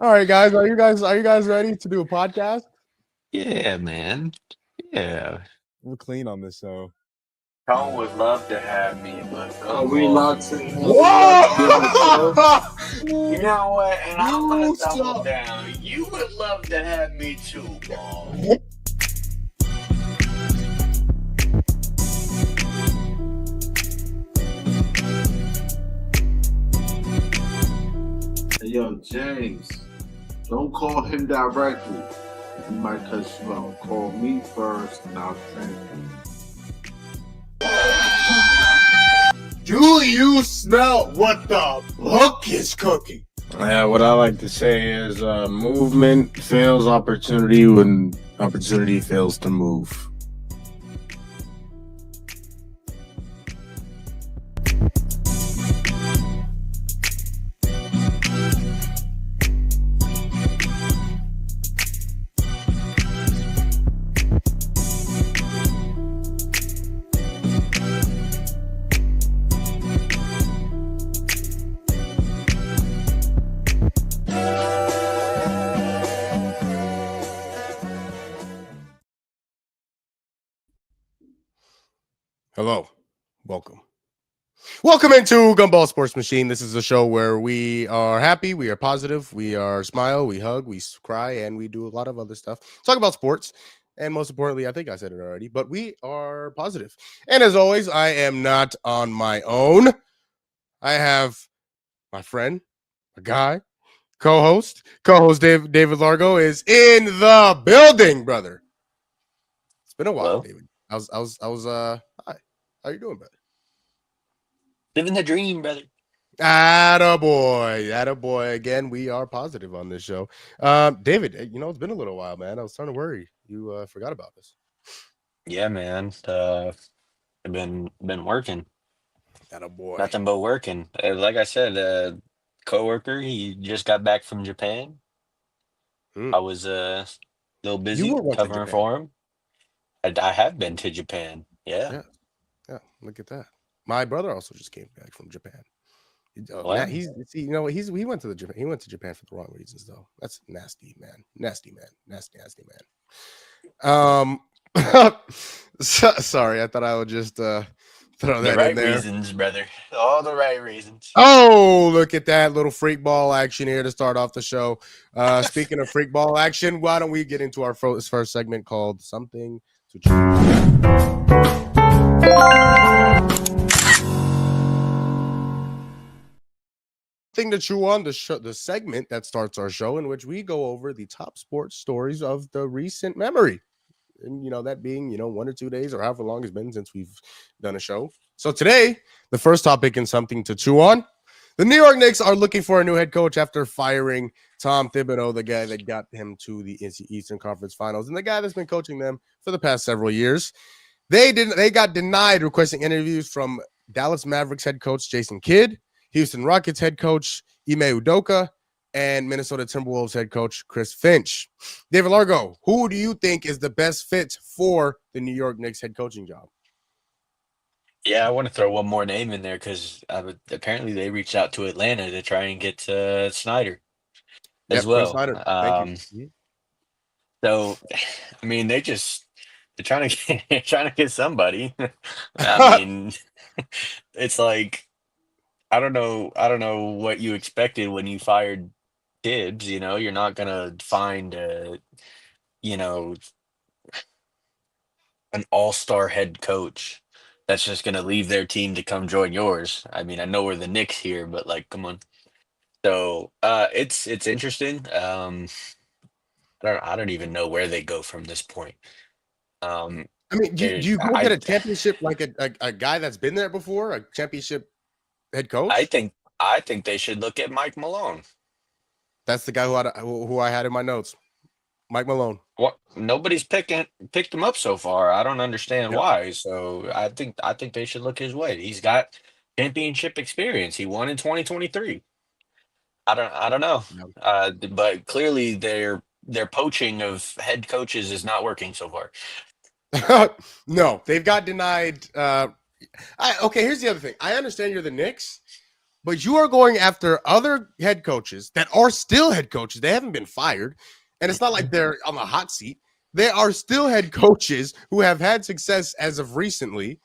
All right, guys. Are you guys ready to do a podcast? Yeah, man. Yeah. We're clean on this, so. Cone would love to have me, but Are we well, allowed to? Are we allowed to give a show? Whoa! you know what? And I'm gonna You double suck. down. You would love to have me too, Paul. Hey, yo, James, don't call him directly. He might cut you out. Call me first, and I'll translate. Do you smell what the book is cooking? Yeah, what I like to say is movement fails opportunity when opportunity fails to move. Hello. Welcome into Gumball Sports Machine. This is a show where we are happy, we are positive, we are smile, we hug, we cry, and we do a lot of other stuff. Talk about sports. And most importantly, I think I said it already, but we are positive. And as always, I am not on my own. I have my friend, a guy, co-host David Largo is in the building, brother. It's been a while, Hello. David. Hi. How you doing, brother? Living the dream, brother. Attaboy. Again, we are positive on this show. David, it's been a little while, man. I was starting to worry. You forgot about this. Yeah, man. I've been working. Attaboy. Nothing but working. Like I said, coworker, he just got back from Japan. Hmm. I was a little You busy were once in covering Japan. for him. I have been to Japan. Yeah. Yeah, look at that. My brother also just came back from Japan. Wow. He went to Japan. He went to Japan for the wrong reasons, though. That's nasty, man. Nasty, man. Sorry, I thought I would just throw The that in right there. reasons, brother. All the right reasons. Oh, look at that little freak ball action here to start off the show. Speaking of freak ball action, why don't we get into our first segment called Something to Chew On? Thing to chew on, the segment that starts our show, in which we go over the top sports stories of the recent memory, and that being 1 or 2 days or however long it's been since we've done a show. So today, the first topic in Something to Chew On: the New York Knicks are looking for a new head coach after firing Tom Thibodeau, the guy that got him to the Eastern Conference Finals and the guy that's been coaching them for the past several years. They got denied requesting interviews from Dallas Mavericks head coach Jason Kidd, Houston Rockets head coach Ime Udoka, and Minnesota Timberwolves head coach Chris Finch. David Largo, who do you think is the best fit for the New York Knicks head coaching job? Yeah, I want to throw one more name in there because apparently they reached out to Atlanta to try and get Snyder as Yep, Quinn well. Snyder. Thank you. So, I mean, they're trying to they're trying to get somebody. I mean, it's like I don't know what you expected when you fired Tibbs. You're not gonna find you know an all-star head coach that's just gonna leave their team to come join yours. I mean, I know we're the Knicks here, but like, come on. So, it's interesting. I don't even know where they go from this point. Um, I mean, do there, you go get a championship like a guy that's been there before, a championship head I coach? think I think they should look at Mike Malone. That's the guy who I had in my notes, Mike Malone. What nobody's picked him up so far. I don't understand Yep. why. So I think they should look his way. He's got championship experience. He won in 2023. I don't know. Yep. But clearly their poaching of head coaches is not working so far. No, they've got denied. Okay, here's the other thing. I understand you're the Knicks, but you are going after other head coaches that are still head coaches. They haven't been fired, and it's not like they're on the hot seat. They are still head coaches who have had success as of recently.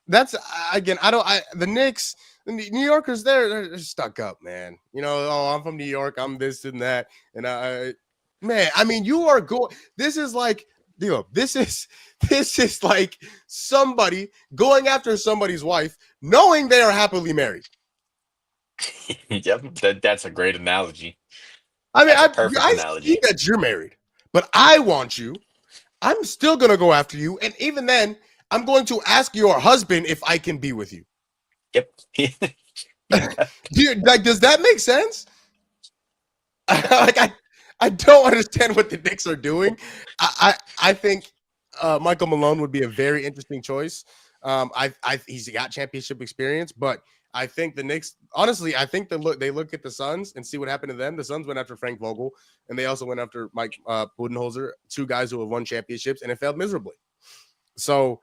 That's again, the Knicks, the New Yorkers, they're stuck up, man. You know, oh, I'm from New York, I'm this and that, and man, I mean, you are going. This is like, this is like somebody going after somebody's wife, knowing they are happily married. Yep, that's a great analogy. I mean, That's a perfect I analogy. see that you're married, but I want you. I'm still gonna go after you, and even then, I'm going to ask your husband if I can be with you. Yep. Dude, like, does that make sense? Like, I don't understand what the Knicks are doing. I think Michael Malone would be a very interesting choice. He's got championship experience, but I think the Knicks, honestly, I think they look at the Suns and see what happened to them. The Suns went after Frank Vogel, and they also went after Mike Budenholzer, two guys who have won championships, and it failed miserably. So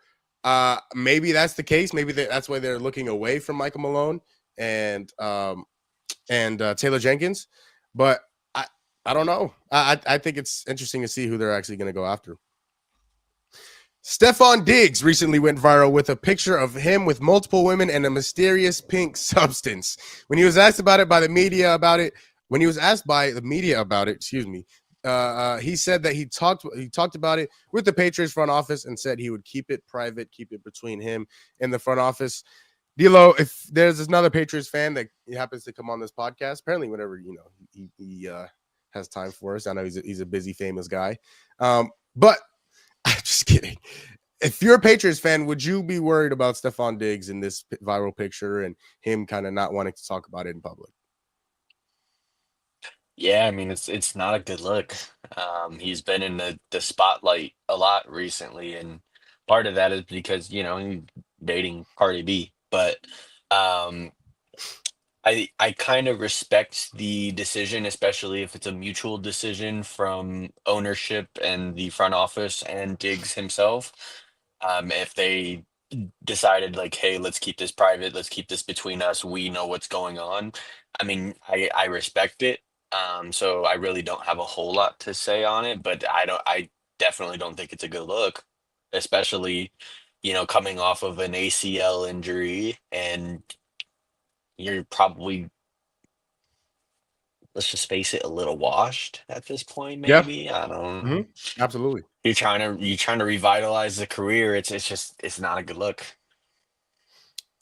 maybe that's the case. Maybe that's why they're looking away from Michael Malone and Taylor Jenkins. But I don't know. I think it's interesting to see who they're actually going to go after. Stephon Diggs recently went viral with a picture of him with multiple women and a mysterious pink substance. When he was asked by the media about it, he said that he talked about it with the Patriots front office and said he would keep it private, keep it between him and the front office. D'Lo, if there's another Patriots fan that happens to come on this podcast, apparently whenever he has time for us, I know he's a busy, famous guy, but I'm just kidding. If you're a Patriots fan, would you be worried about Stephon Diggs in this viral picture and him kind of not wanting to talk about it in public? Yeah, I mean it's not a good look. He's been in the spotlight a lot recently, and part of that is because he's dating Cardi B. But um, I kind of respect the decision, especially if it's a mutual decision from ownership and the front office and Diggs himself. If they decided like, hey, let's keep this private, let's keep this between us, we know what's going on. I mean, I respect it. So I really don't have a whole lot to say on it, but I definitely don't think it's a good look, especially, coming off of an ACL injury and you're probably, let's just face it, a little washed at this point, Yeah, maybe. I don't. absolutely. You're trying to revitalize the career. It's not a good look.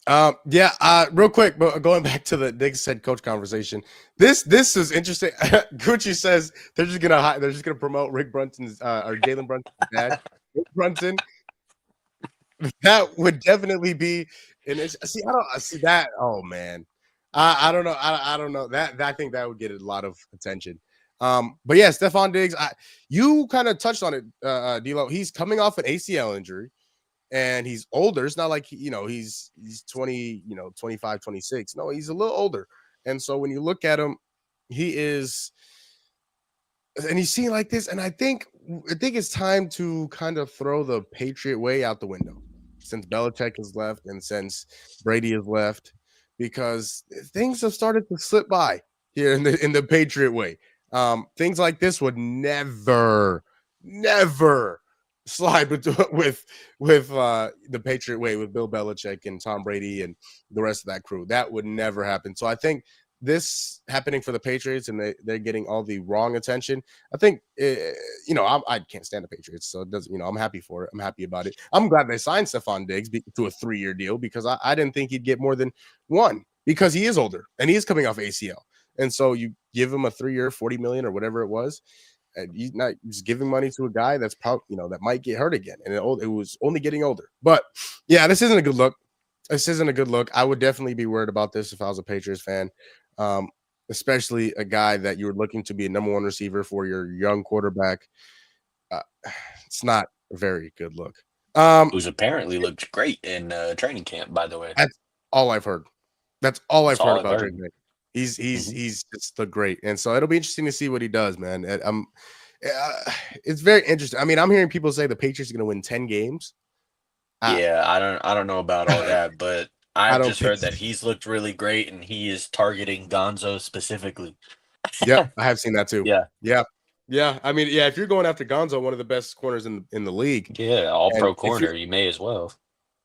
Real quick, but going back to the Knicks head coach conversation, this is interesting. Gucci says they're just gonna promote Rick Brunson's or Jalen Brunson's dad, Rick Brunson. That would definitely be see. I don't see that. Oh man, I don't know. I don't know that. I think that would get a lot of attention. But yeah, Stephon Diggs. You kind of touched on it, D'Lo. He's coming off an ACL injury. And he's older. It's not like he's 20, 25, 26. No, he's a little older. And so when you look at him, he is, and he's seen like this. And I think it's time to kind of throw the Patriot way out the window since Belichick has left and since Brady has left, because things have started to slip by here in the Patriot way. Things like this would never slide with the Patriot way with Bill Belichick and Tom Brady and the rest of that crew. That would never happen. So I think this happening for the Patriots and they're getting all the wrong attention. I think I can't stand the Patriots, so it doesn't. I'm happy for it. I'm happy about it. I'm glad they signed Stephon Diggs to a 3-year deal because I didn't think he'd get more than one because he is older and he is coming off ACL. And so you give him a 3-year, $40 million or whatever it was. And you're not just giving money to a guy that's probably that might get hurt again, and it was only getting older. But yeah, this isn't a good look. I would definitely be worried about this if I was a Patriots fan, especially a guy that you're looking to be a number one receiver for your young quarterback. It's not a very good look. Who's apparently looked great in training camp, by the way. That's all I've heard. That's all I've heard about heard. him. He's just look great, and so it'll be interesting to see what he does, man. It's very interesting. I mean, I'm hearing people say the Patriots are going to win 10 games. Yeah, I don't know about all that, but I I've don't just think heard so. that he's looked really great, and he is targeting Gonzo specifically. Yep, I have seen that too. Yeah, Yeah. Yeah. I mean, yeah, if you're going after Gonzo, one of the best corners in the league, yeah, all and pro if you're corner. You may as well.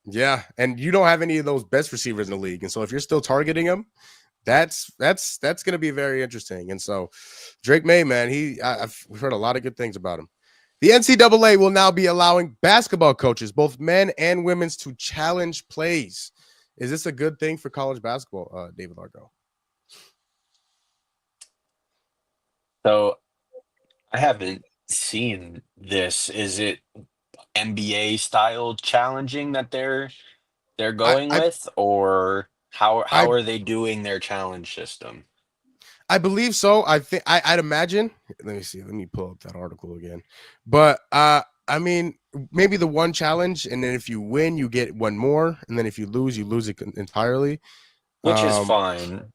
yeah, and you don't have any of those best receivers in the league. And so if you're still targeting him, that's going to be very interesting. And so Drake May, man, I've heard a lot of good things about him. The NCAA will now be allowing basketball coaches, both men and women's, to challenge plays. Is this a good thing for college basketball, David Largo? So I haven't seen this. Is it NBA style challenging that they're I, going I with, or how I how are they doing their challenge system? I believe so. I think I'd imagine. Let me see. Let me pull up that article again. But I mean, maybe the one challenge, and then if you win, you get one more, and then if you lose it entirely. Which is Um, fine.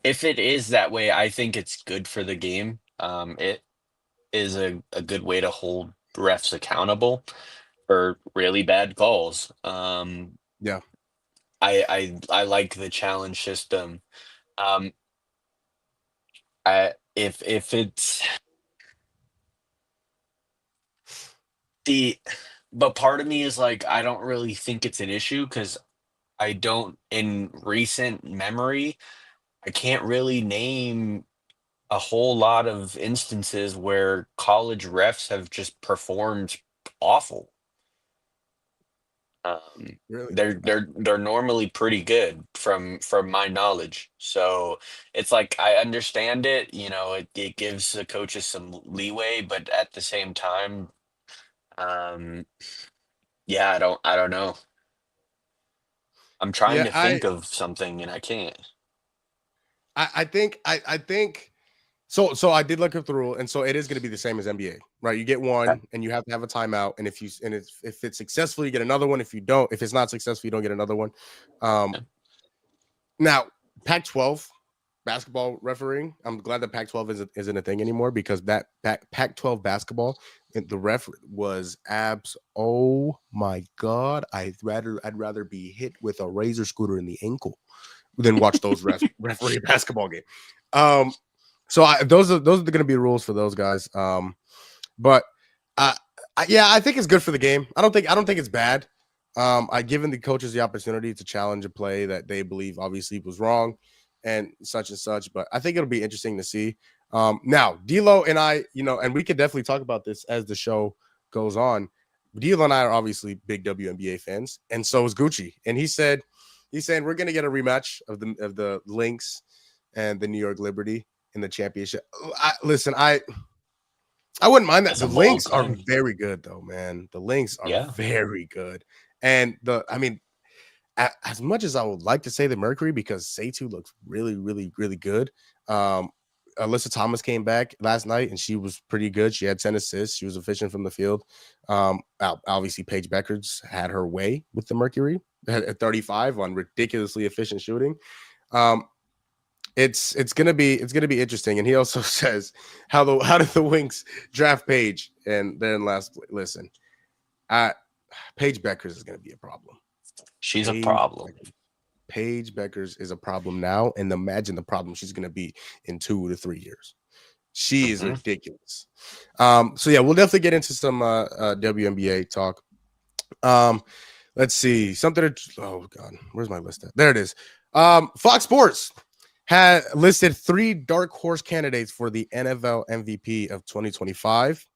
If it is that way, I think it's good for the game. It is a good way to hold refs accountable for really bad calls. yeah, I like the challenge system. Um, if it's the, but part of me is like, I don't really think it's an issue because I don't, in recent memory, I can't really name a whole lot of instances where college refs have just performed awful. Um, really. they're normally pretty good from my knowledge. So it's like I understand it, it gives the coaches some leeway, but at the same time, um, yeah, I don't know. I'm trying Yeah, to think of something and I can't. I think so I did look up the rule, and so it is going to be the same as NBA, right? You get Okay. one, and you have to have a timeout, and if it's successful, you get another one. If you don't, if it's not successful, you don't get another one. Um, Yeah. Now, Pac-12 basketball refereeing. I'm glad that Pac-12 isn't a thing anymore because that Pac-12 basketball, the ref was abs. Oh my god! I'd rather be hit with a razor scooter in the ankle than watch those referee a basketball game. Um, so those are going to be rules for those guys. But uh, yeah, I think it's good for the game. I don't think it's bad. I given the coaches the opportunity to challenge a play that they believe obviously was wrong and such. But I think it'll be interesting to see. Now, D'Lo and I, and we could definitely talk about this as the show goes on. D'Lo and I are obviously big WNBA fans, and so is Gucci. And he's saying we're going to get a rematch of the Lynx and the New York Liberty in the championship. Listen, I wouldn't mind that. That's The a bold Lynx are claim. very good, though, man. The Lynx are Yeah. very good, and I mean, as much as I would like to say the Mercury because Seitu looks really, really, really good. Um, Alyssa Thomas came back last night and she was pretty good. She had 10 assists. She was efficient from the field. Obviously, Paige Beckers had her way with the Mercury at 35 on ridiculously efficient shooting. Um, it's gonna be interesting. And he also says how did the Winks draft Paige and then listen, I Paige Beckers is gonna be a problem. She's a Paige problem. Paige Beckers is a problem now, and imagine the problem she's going to be in 2 to 3 years. She is Hmm. ridiculous. So yeah, we'll definitely get into some WNBA talk. Um, let's see something. Oh God, where's my list at? There it is. Fox Sports had listed 3 dark horse candidates for the NFL MVP of 2025.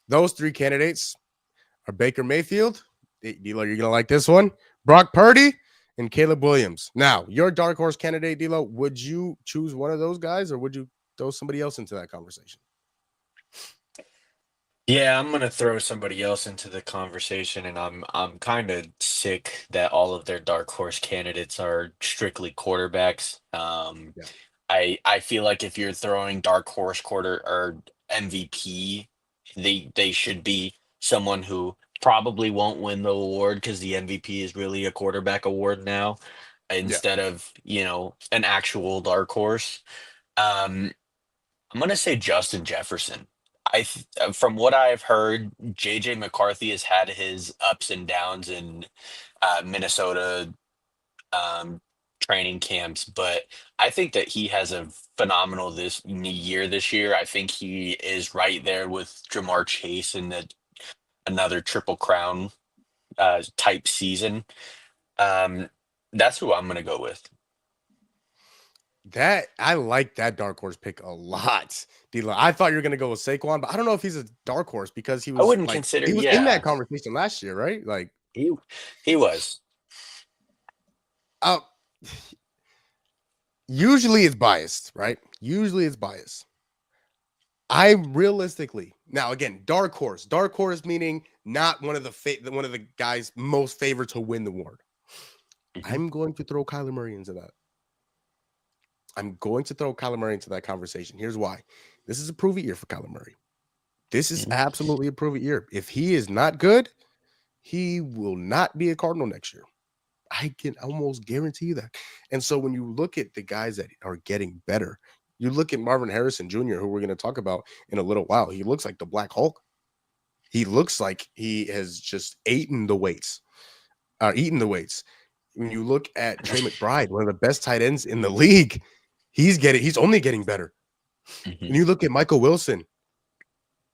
Those 3 candidates are Baker Mayfield. D'Lo, you're gonna like this one. Brock Purdy and Caleb Williams. Now, your dark horse candidate, D'Lo, would you choose one of those guys, or would you throw somebody else into that conversation? Yeah, I'm gonna throw somebody else into the conversation, and I'm kind of sick that all of their dark horse candidates are strictly quarterbacks. Yeah, I feel like if you're throwing dark horse quarter or MVP, they should be someone who probably won't win the award because the MVP is really a quarterback award now, yeah, instead of an actual dark horse. Um, I'm gonna say Justin Jefferson. From what I've heard, JJ McCarthy has had his ups and downs in Minnesota um, training camps, but I think that he has a phenomenal year this year. I think he is right there with Jamar Chase in another triple crown type season. Um, that's who I'm going to go with. That I like that dark horse pick a lot. D-Lo. I thought you were gonna go with Saquon, but I don't know if he's a dark horse because I wouldn't consider, he was in that yeah, conversation last year, right? Like, he he was. uh, usually it's biased, right? Usually it's biased. I realistically now again dark horse meaning not one of the guys most favored to win the award. Mhm. I'm going to throw Kyler Murray into that. I'm going to throw Kyler Murray into that conversation. Here's why. This is a prove it year for Kyler Murray. This is Mhm. absolutely a prove it year. If he is not good, he will not be a Cardinal next year. I can almost guarantee you that. And so when you look at the guys that are getting better, you look at Marvin Harrison Jr., who we're going to talk about in a little while. He looks like the Black Hulk. He looks like he has just eaten the weights. When you look at Trey McBride, one of the best tight ends in the league, he's only getting better. Mhm. And you look at Michael Wilson,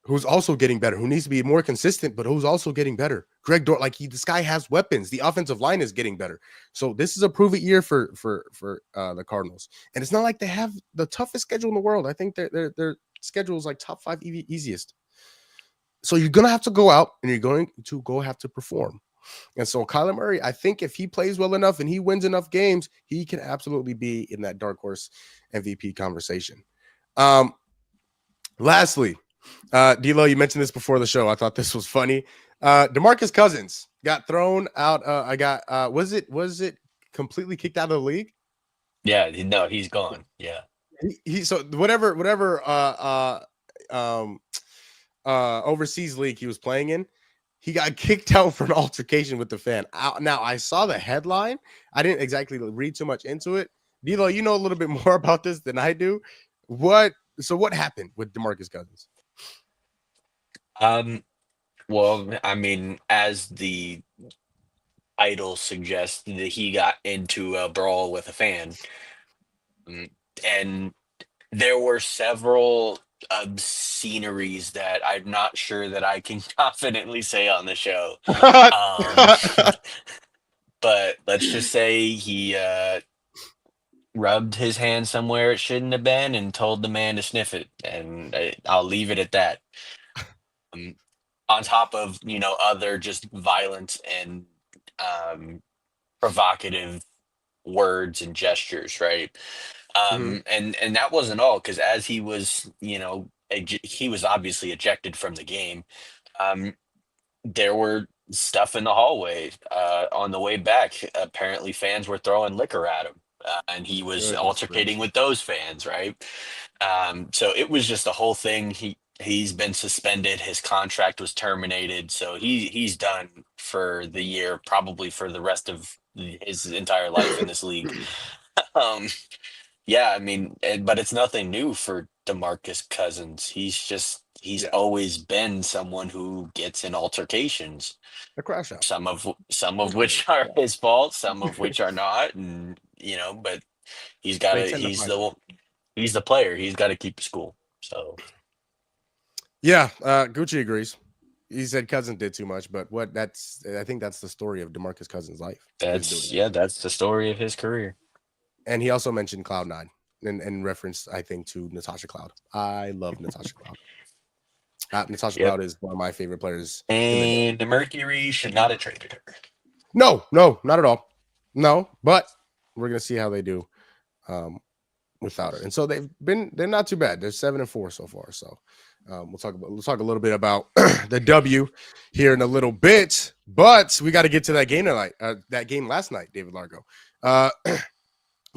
who's also getting better, who needs to be more consistent, but who's also getting better. Greg Dort, this guy has weapons. The offensive line is getting better. So this is a prove it year for the Cardinals. And it's not like they have the toughest schedule in the world. I think their schedule is like top 5 easiest. So you're gonna have to go out and you're going to have to perform. And so Kyler Murray, I think if he plays well enough and he wins enough games, he can absolutely be in that dark horse MVP conversation. Lastly, D-Lo, you mentioned this before the show. I thought this was funny. DeMarcus Cousins got thrown out. Was it completely kicked out of the league? Yeah, no, he's gone. Yeah. He so whatever overseas league he was playing in, he got kicked out for an altercation with the fan. Now I saw the headline. I didn't exactly read too much into it. D-Lo, you know a little bit more about this than I do. What happened with DeMarcus Cousins? Well, I mean, as the title suggests, that he got into a brawl with a fan. And there were several obsceneries that I'm not sure that I can confidently say on the show. But let's just say he rubbed his hand somewhere it shouldn't have been and told the man to sniff it. And I'll leave it at that. On top of, other just violence and provocative words and gestures, right? Mhm. And that wasn't all, because as he was, he was obviously ejected from the game. There were stuff in the hallway on the way back. Apparently, fans were throwing liquor at him, and he was Goodness altercating gracious. with those fans, right? So it was just a whole thing. He's been suspended. His contract was terminated, so he's done for the year, probably for the rest of his entire life in this league. Um, yeah, I mean, but it's nothing new for DeMarcus Cousins. He's Yeah, always been someone who gets in altercations, a crash out. some of which are his fault, some of which are not, and but he's got They to tend to find out. he's the player. He's got to keep his cool. So Yeah, Gucci agrees. He said Cousins did too much, but I think that's the story of DeMarcus Cousins' life is doing that. that's the story of his career. And he also mentioned Cloud9 and referenced, I think, to Natasha Cloud. I love Natasha Cloud. Natasha Yep. Cloud is one of my favorite players. And the Mercury should not have traded her. No, not at all. No, but we're gonna see how they do without her. And so they're not too bad. They're 7-4 so far. So we'll talk a little bit about the W here in a little bit. But we got to get to that game tonight. That game last night, David Largo.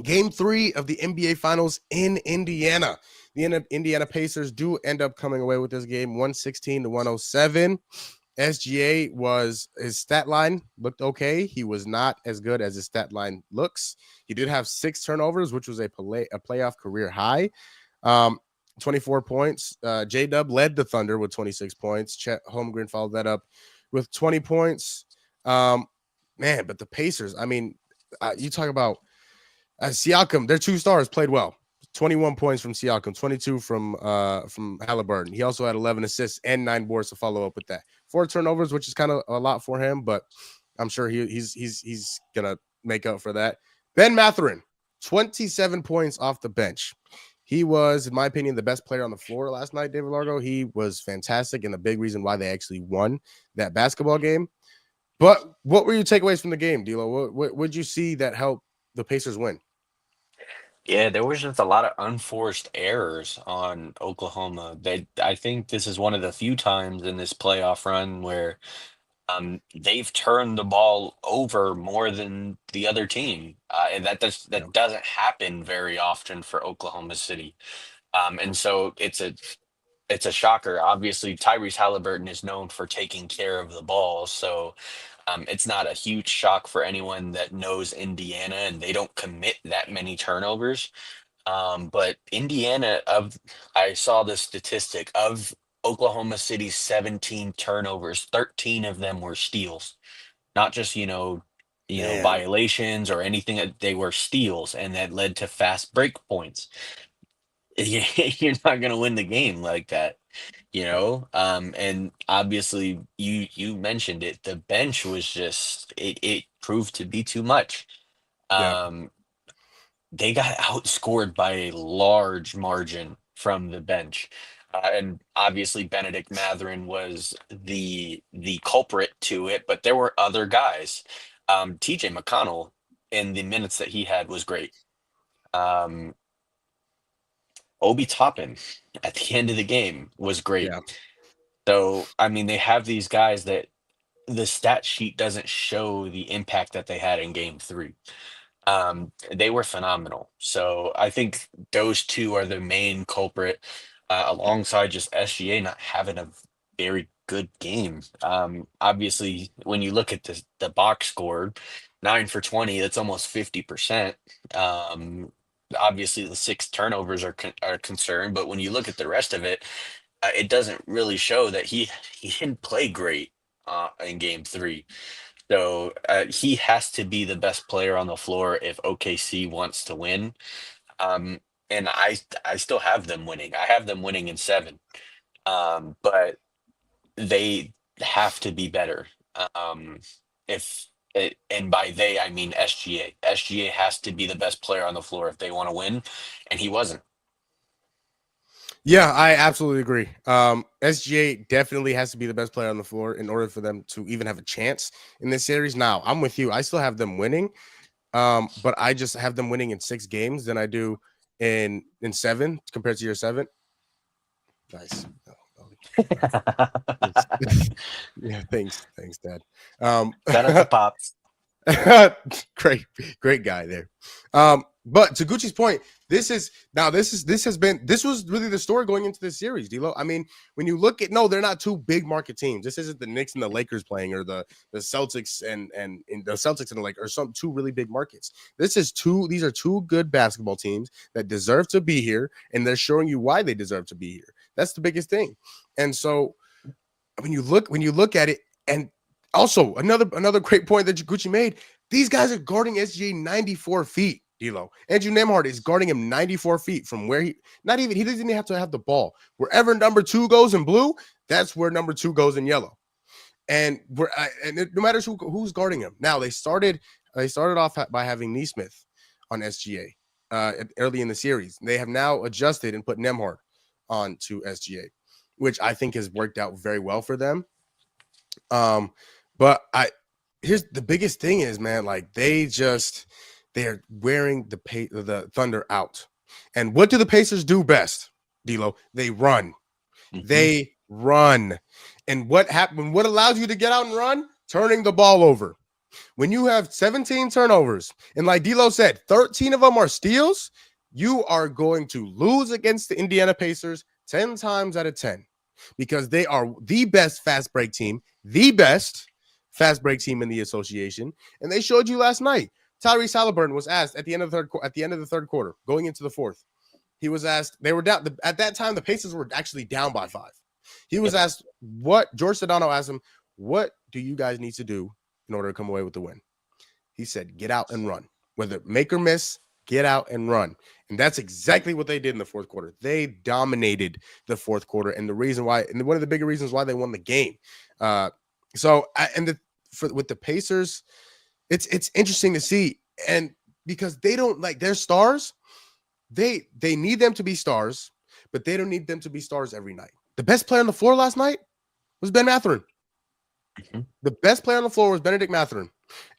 Game 3 of the NBA Finals in Indiana. The Indiana Pacers do end up coming away with this game 116-107. SGA his stat line looked okay. He was not as good as his stat line looks. He did have 6 turnovers, which was a playoff career high. 24 points. J-Dub led the Thunder with 26 points. Chet Holmgren followed that up with 20 points. Man, but the Pacers, I mean, you talk about Siakam, their 2 stars played well. 21 points from Siakam, 22 from Hailburton. He also had 11 assists and 9 boards to follow up with that. 4 turnovers, which is kind of a lot for him, but I'm sure he's gonna make up for that. Ben Mathurin, 27 points off the bench. He was, in my opinion, the best player on the floor last night, David Largo. He was fantastic and the big reason why they actually won that basketball game. But what were your takeaways from the game, D'Lo? What would you see that helped the Pacers win? Yeah, there was just a lot of unforced errors on Oklahoma. I think this is one of the few times in this playoff run where they've turned the ball over more than the other team, and that doesn't happen very often for Oklahoma City. And so it's a shocker. Obviously, Tyrese Halliburton is known for taking care of the ball, so it's not a huge shock for anyone that knows Indiana, and they don't commit that many turnovers. But I saw the statistic of Oklahoma City's 17 turnovers, 13 of them were steals, not just, Man, violations or anything. They were steals, and that led to fast break points. You're not going to win the game like that, and obviously you mentioned it. The bench was just it proved to be too much. yeah, Um, they got outscored by a large margin from the bench. And obviously Benedict Mathurin was the culprit to it, but there were other guys. TJ McConnell in the minutes that he had was great. Um, Obi Toppin at the end of the game was great. yeah. So, I mean, they have these guys that the stat sheet doesn't show the impact that they had in game 3. They were phenomenal. So I think those two are the main culprit, alongside just SGA not having a very good game. Obviously, when you look at the box score, 9 for 20, that's almost 50%. Um, Obviously, the 6 turnovers are concerned, but when you look at the rest of it, it doesn't really show that he didn't play great in game 3. So he has to be the best player on the floor if OKC wants to win. Um, and I still have them winning. I have them winning in 7. But they have to be better. Um, and by they I mean SGA. SGA has to be the best player on the floor if they want to win, and he wasn't. Yeah, I absolutely agree. SGA definitely has to be the best player on the floor in order for them to even have a chance in this series. Now, I'm with you. I still have them winning, but I just have them winning in 6 games than I do in 7 compared to your 7. Nice. Yeah, thanks, Dad. Shout out to Pops. great guy there. But to Gucci's point, this was really the story going into this series, D'Lo. I mean, when you look at they're not 2 big market teams. This isn't the Knicks and the Lakers playing, or the Celtics and the Celtics and the Lakers, or some 2 really big markets. These are 2 good basketball teams that deserve to be here, and they're showing you why they deserve to be here. That's the biggest thing. And so when you look at it, and also another great point that Gucci made, these guys are guarding SGA 94 feet. D'Lo. Andrew Nembhard is guarding him 94 feet from where he doesn't even have to have the ball. Wherever number 2 goes in blue, that's where number 2 goes in yellow. And no matter who's guarding him. Now they started off by having Neesmith on SGA early in the series. They have now adjusted and put Nembhard on to SGA, which I think has worked out very well for them. But here's the biggest thing is, man, like they're wearing the Thunder out. And what do the Pacers do best, D'Lo? They run. Mm-hmm. They run. And what allows you to get out and run? Turning the ball over. When you have 17 turnovers, and like D'Lo said, 13 of them are steals, you are going to lose against the Indiana Pacers 10 times out of 10, because they are the best fast break team, in the association. And they showed you last night. Tyrese Hailburton was asked at the end of the third quarter, going into the 4th, He was asked, they were down at that time, the Pacers were actually down by 5. He was asked what George Sedano asked him, what do you guys need to do in order to come away with the win? He said, get out and run. Whether make or miss, get out and run. And that's exactly what they did in the fourth quarter. They dominated the fourth quarter. And the reason why, and one of the bigger reasons why they won the game. With the Pacers, it's interesting to see. And because they don't like their stars, they need them to be stars, but they don't need them to be stars every night. The best player on the floor last night was Ben Mathurin. Mm-hmm. The best player on the floor was Benedict Mathurin.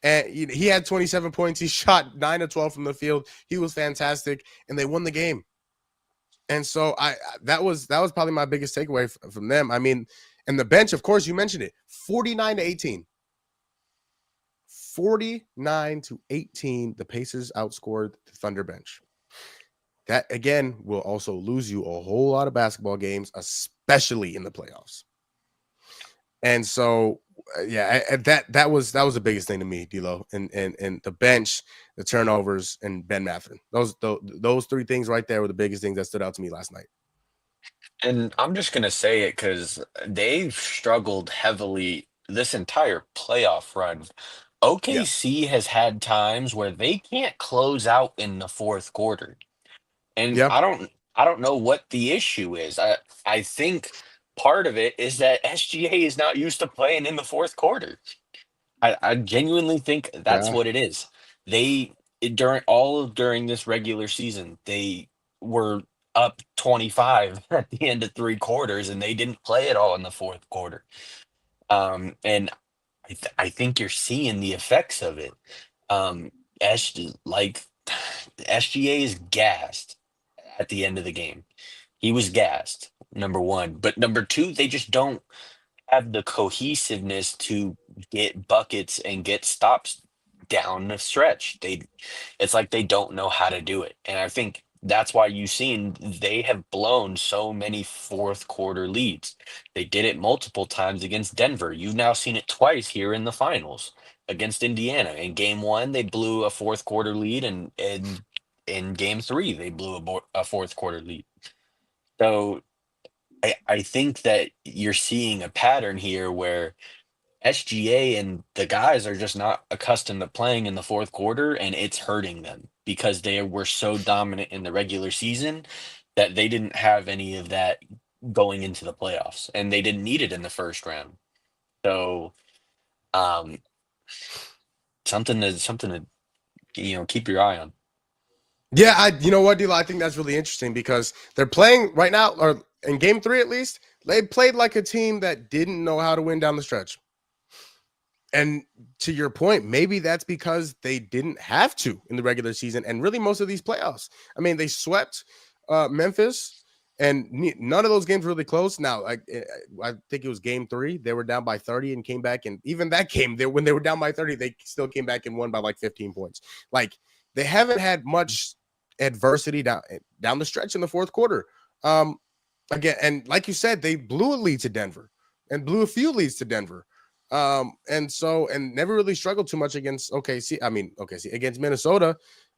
And he had 27 points. He shot 9 of 12 from the field. He was fantastic, and they won the game. And so that was probably my biggest takeaway from them. I mean, and the bench, of course, you mentioned it, 49-18. 49-18, the Pacers outscored the Thunder bench. That, again, will also lose you a whole lot of basketball games, especially in the playoffs. And so, that was the biggest thing to me, D'Lo, and the bench, the turnovers, and Ben Mathurin. Those three things right there were the biggest things that stood out to me last night. And I'm just gonna say it because they've struggled heavily this entire playoff run. OKC has had times where they can't close out in the fourth quarter. And Yeah. I don't know what the issue is. I think part of it is that SGA is not used to playing in the fourth quarter. I genuinely think that's Yeah. what it is. During this regular season, they were up 25 at the end of 3 quarters, and they didn't play at all in the fourth quarter. And I think you're seeing the effects of it. SGA is gassed at the end of the game. He was gassed, number one. But number two, they just don't have the cohesiveness to get buckets and get stops down the stretch. It's like they don't know how to do it. And I think that's why you've seen they have blown so many fourth quarter leads. They did it multiple times against Denver. You've now seen it twice here in the finals against Indiana. In game one, they blew a fourth quarter lead, and in game three, they blew a fourth quarter lead. So I think that you're seeing a pattern here where SGA and the guys are just not accustomed to playing in the fourth quarter, and it's hurting them because they were so dominant in the regular season that they didn't have any of that going into the playoffs, and they didn't need it in the first round. So, something to keep your eye on. Yeah, you know what, D'Lo? I think that's really interesting because they're playing right now, or in game 3 at least, they played like a team that didn't know how to win down the stretch. And to your point, maybe that's because they didn't have to in the regular season and really most of these playoffs. I mean, they swept Memphis, and none of those games were really close. Now, I think it was game 3. They were down by 30 and came back. And even that game, when they were down by 30, they still came back and won by like 15 points. Like, they haven't had much adversity down the stretch in the fourth quarter. Again, and like you said, they blew a lead to Denver and blew a few leads to Denver. And never really struggled too much against OKC. Against Minnesota.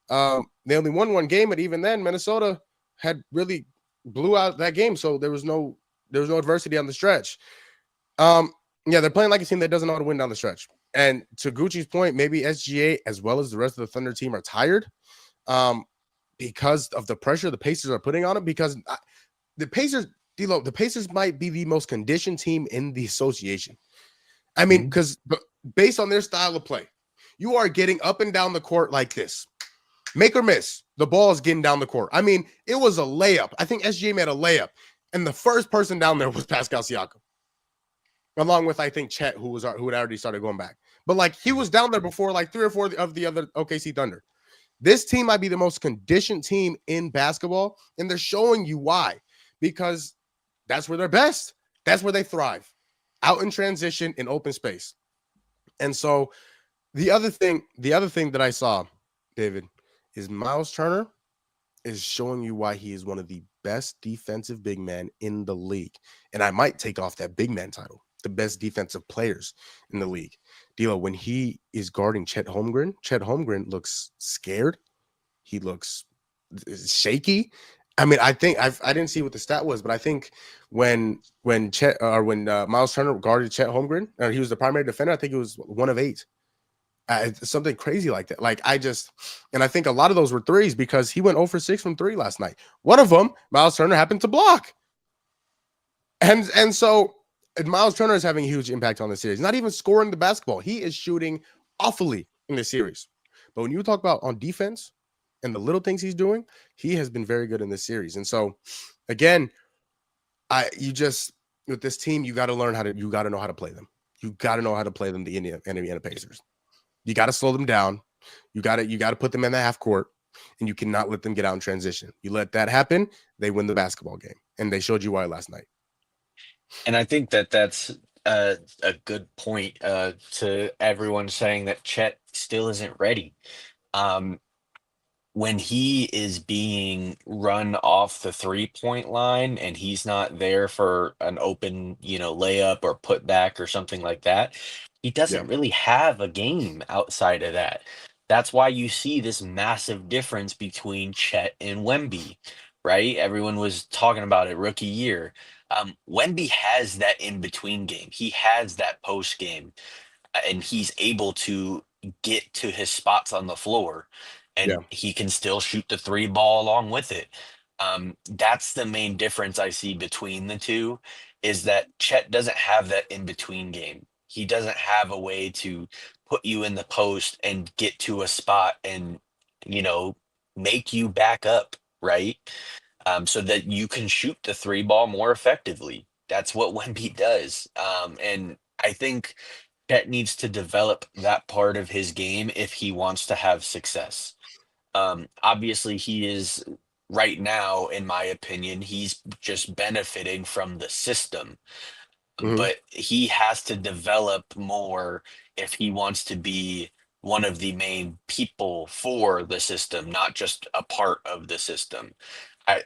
They only won one game, but even then, Minnesota had really blew out that game. So there was no adversity on the stretch. They're playing like a team that doesn't know how to win down the stretch. And to Gucci's point, maybe SGA as well as the rest of the Thunder team are tired because of the pressure the Pacers are putting on them. Because the Pacers, D'Lo, the Pacers might be the most conditioned team in the association. I mean, because based on their style of play, you are getting up and down the court like this. Make or miss, the ball is getting down the court. I mean, it was a layup. I think SGA made a layup, and the first person down there was Pascal Siakam, along with, I think, Chet, who had already started going back. But, like, he was down there before, like, 3 or 4 of the other OKC Thunder. This team might be the most conditioned team in basketball, and they're showing you why. Because that's where they're best. That's where they thrive. Out in transition in open space. And so the other thing that I saw, David, is Miles Turner is showing you why he is one of the best defensive big men in the league. And I might take off that big man title, the best defensive players in the league. D'Lo, when he is guarding Chet Holmgren looks scared. He looks shaky. I mean, I think I didn't see what the stat was, but I think when Chet or when Miles Turner guarded Chet Holmgren, or he was the primary defender, I think it was 1 of 8. Something crazy like that. Like and I think a lot of those were threes because he went 0 for 6 from 3 last night. One of them, Miles Turner happened to block. And so Miles Turner is having a huge impact on the series. Not even scoring the basketball. He is shooting awfully in the series. But when you talk about on defense and the little things he's doing, he has been very good in this series. And so again, with this team, you got to know how to play them. You got to know how to play them, the Indiana Pacers. You got to slow them down. You got to put them in the half court, and you cannot let them get out in transition. You let that happen, they win the basketball game, and they showed you why last night. And I think that's a good point to everyone saying that Chet still isn't ready. When he is being run off the 3-point line and he's not there for an open, layup or put back or something like that, he Yeah. doesn't really have a game outside of that. That's why you see this massive difference between Chet and Wemby, right? Everyone was talking about it rookie year. Wemby has that in between game. He has that post game, and he's able to get to his spots on the floor, Yeah. and he can still shoot the 3 ball along with it. That's the main difference I see between the two, is that Chet doesn't have that in between game. He doesn't have a way to put you in the post and get to a spot and, you know, make you back up, right? So that you can shoot the 3 ball more effectively. That's what Wemby does. And I think Chet needs to develop that part of his game if he wants to have success. Obviously, he is right now, in my opinion, he's just benefiting from the system, Mhm. but he has to develop more if he wants to be one of the main people for the system, not just a part of the system.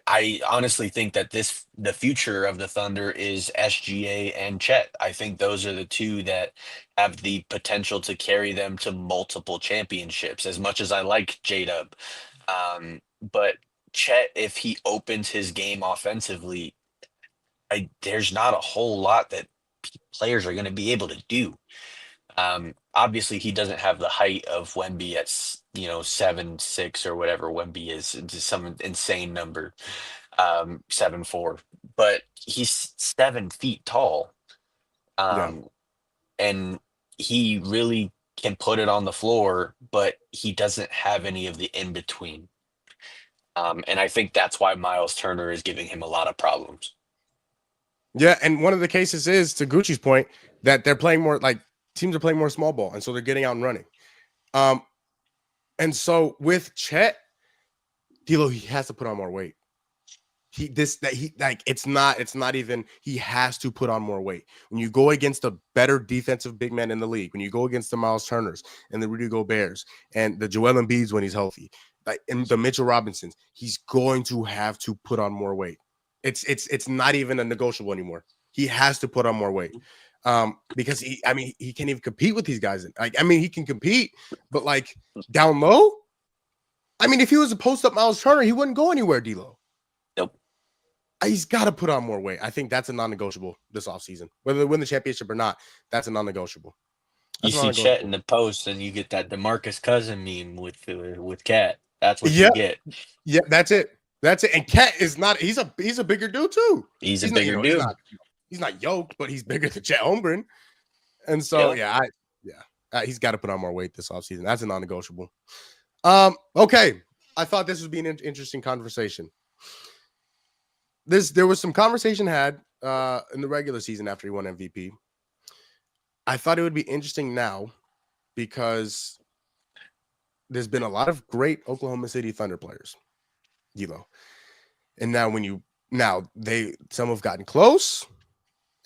I honestly think that the future of the Thunder is SGA and Chet. I think those are the two that have the potential to carry them to multiple championships. As much as I like J-Dub, but Chet, if he opens his game offensively, there's not a whole lot that players are going to be able to do. Obviously, he doesn't have the height of Wemby at 7'6" or whatever Wemby is. It's just some insane number, 7'4", but he's 7 feet tall, Yeah. um, and he really can put it on the floor, but he doesn't have any of the in between. And I think that's why Miles Turner is giving him a lot of problems. Yeah, and one of the cases is, to Gucci's point, that they're playing more like teams are playing more small ball, and so they're getting out and running. And so with Chet, D'Lo, he has to put on more weight. It's not even, he has to put on more weight. When you go against the better defensive big men in the league, when you go against the Miles Turners and the Rudy Goberts and the Joel Embiids when he's healthy, like, and the Mitchell Robinsons, he's going to have to put on more weight. It's not even a negotiable anymore. He has to put on more weight. Because he can't even compete with these guys. He can compete, but like down low, if he was a post up Miles Turner, he wouldn't go anywhere, D'Lo. Nope. He's got to put on more weight. I think that's a non-negotiable this offseason. Whether they win the championship or not, that's a non-negotiable. You see Chet in the post, and you get that DeMarcus Cousin meme with Cat. That's what you get. Yeah, that's it. And Cat is not. He's a bigger dude too. He's a bigger dude. He's not yoked, but he's bigger than Chet Holmgren. And so he's got to put on more weight this offseason. That's a non-negotiable. Okay, I thought this would be an interesting conversation. There was some conversation had in the regular season after he won MVP. I thought it would be interesting now because there's been a lot of great Oklahoma City Thunder players, and now some have gotten close,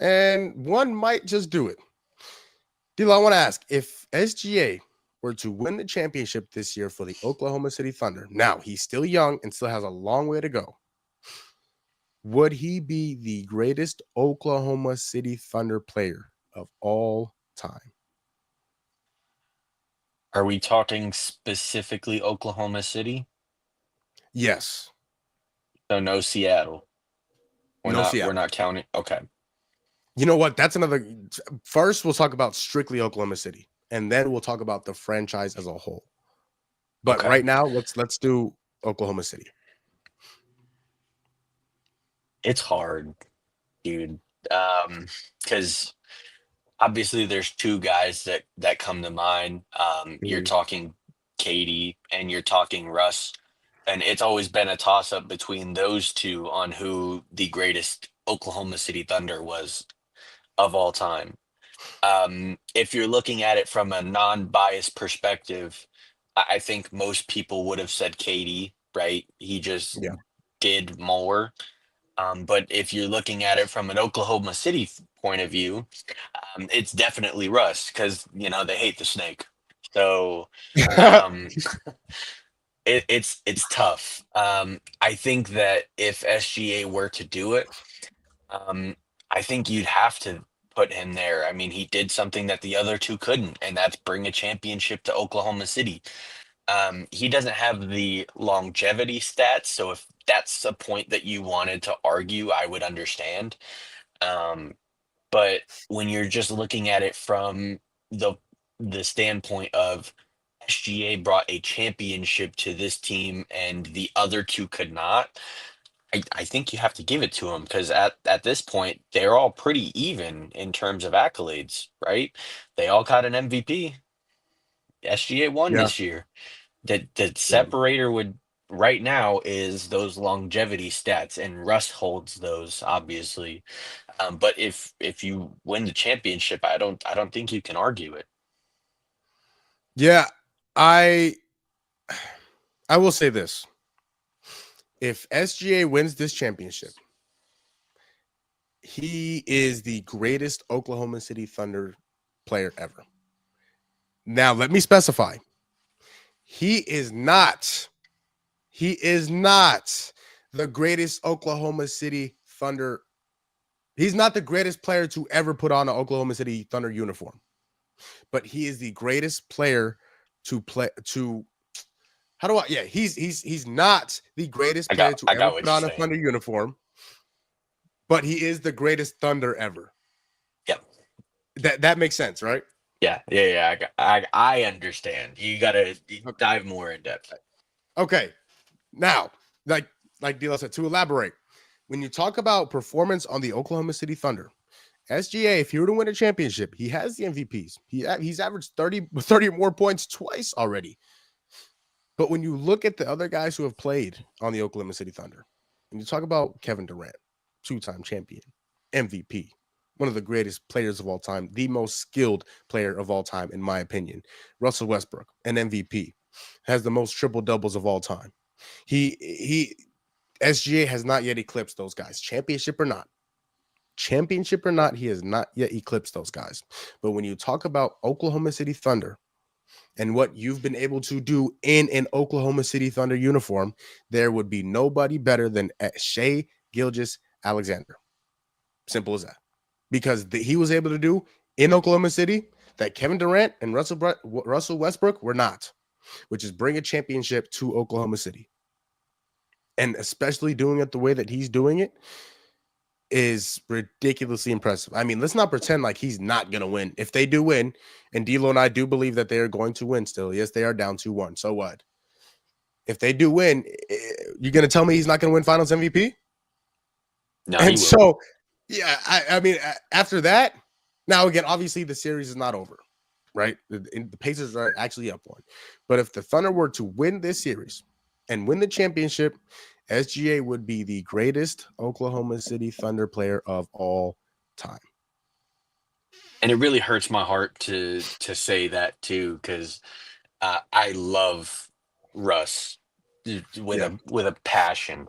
and one might just do it. D'Lo, I want to ask, if SGA were to win the championship this year for the Oklahoma City Thunder, now he's still young and still has a long way to go, would he be the greatest Oklahoma City Thunder player of all time? Are we talking specifically Oklahoma City? Yes. So no Seattle. We're No not we're Seattle. not counting. Okay. You know what? That's another. First, we'll talk about strictly Oklahoma City, and then we'll talk about the franchise as a whole. But Okay. right now, let's do Oklahoma City. It's hard, dude. Because obviously there's two guys that come to mind. You're Mhm. talking Katie and you're talking Russ, and it's always been a toss up between those two on who the greatest Oklahoma City Thunder was of all time. If you're looking at it from a non-biased perspective, I think most people would have said Katie, right? He just Yeah, did more. But if you're looking at it from an Oklahoma City point of view, it's definitely Russ because they hate the snake. So um, it's tough. I think that if SGA were to do it, um, I think you'd have to put him there. I mean, he did something that the other two couldn't, and that's bring a championship to Oklahoma City. He doesn't have the longevity stats, so if that's a point that you wanted to argue, I would understand. Um, but when you're just looking at it from the the standpoint of SGA brought a championship to this team and the other two could not, I think you have to give it to him because at this point they're all pretty even in terms of accolades, right? They all got an MVP. SGA won yeah, this year. The yeah, separator would right now is those longevity stats, and Russ holds those obviously. But if you win the championship, I don't think you can argue it. yeah. I I will say this: if SGA wins this championship, he is the greatest Oklahoma City Thunder player ever. Now, let me specify: he is not. He is not the greatest Oklahoma City Thunder. He's not the greatest player to ever put on an Oklahoma City Thunder uniform, but he is the greatest player to play to. How do I? Yeah, he's not the greatest I player got to I ever got what put you're on a saying. Thunder uniform, but he is the greatest Thunder ever. Yep. That makes sense, right? Yeah. I understand. You gotta dive more in depth. Okay. Now, like Dila said, to elaborate, when you talk about performance on the Oklahoma City Thunder, SGA, if he were to win a championship, he has the MVPs. He's averaged 30 or more points twice already. But when you look at the other guys who have played on the Oklahoma City Thunder, and you talk about Kevin Durant, two-time champion, MVP, one of the greatest players of all time, the most skilled player of all time, in my opinion. Russell Westbrook, an MVP, has the most triple doubles of all time. He SGA has not yet eclipsed those guys, championship or not. Championship or not, he has not yet eclipsed those guys. But when you talk about Oklahoma City Thunder and what you've been able to do in an Oklahoma City Thunder uniform, there would be nobody better than Shea Gilgis Alexander. Simple as that. Because he was able to do in Oklahoma City that Kevin Durant and Russell Westbrook were not, which is bring a championship to Oklahoma City. And especially doing it the way that he's doing it is ridiculously impressive. I mean, let's not pretend like he's not going to win. If they do win, and D'Lo and I do believe that they are going to win still. Yes, they are down 2-1. So what? If they do win, you're going to tell me he's not going to win Finals MVP? No, he And will. so, yeah, I mean, after that, now again, obviously the series is not over, right? The Pacers are actually up one. But if the Thunder were to win this series and win the championship, SGA would be the greatest Oklahoma City Thunder player of all time. And it really hurts my heart to say that too, because I love Russ with Yeah, a passion.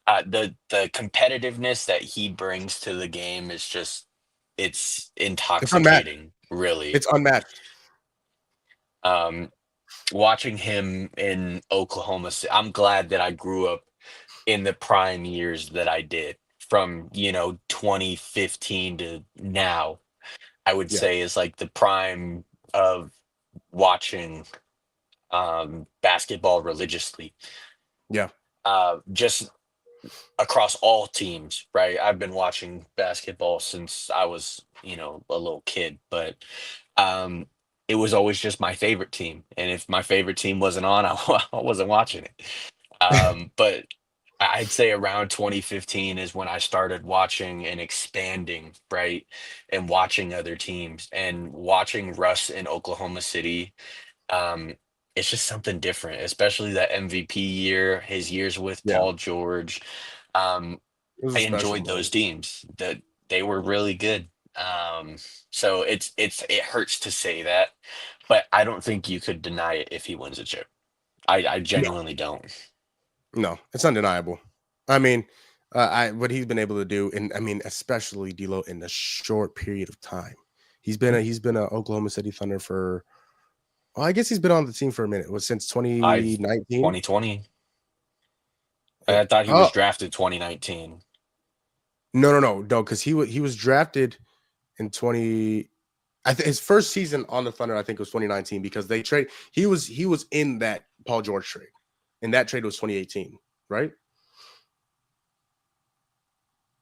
The competitiveness that he brings to the game is just it's it's unmatched. intoxicating, really. It's unmatched. Um, Watching him in Oklahoma City, I'm glad that I grew up in the prime years that I did from 2015 to now. I would Yeah, say is like the prime of watching basketball religiously. yeah, Just across all teams, right? I've been watching basketball since I was, a little kid, but um, it was always just my favorite team. And if my favorite team wasn't on, I wasn't watching it. But I'd say around 2015 is when I started watching and expanding, right? And watching other teams and watching Russ in Oklahoma City. Um, it's just something different, especially that MVP year, his years with Yeah, Paul George. Um, it was a I special enjoyed those moment. teams. That they were really good. Um, so it hurts to say that, but I don't think you could deny it if he wins a chip. I No, genuinely don't. no, it's undeniable. I mean, what he's been able to do, and I mean, especially D'Lo in a short period of time. He's been a Oklahoma City Thunder for. Well, I guess he's been on the team for a minute. It was since I've 2019. 2020. I thought he was Oh drafted 2019. no, because he was drafted in 20. His first season on the Thunder, I think, was 2019 because they trade. He was in that Paul George trade, and that trade was 2018, right?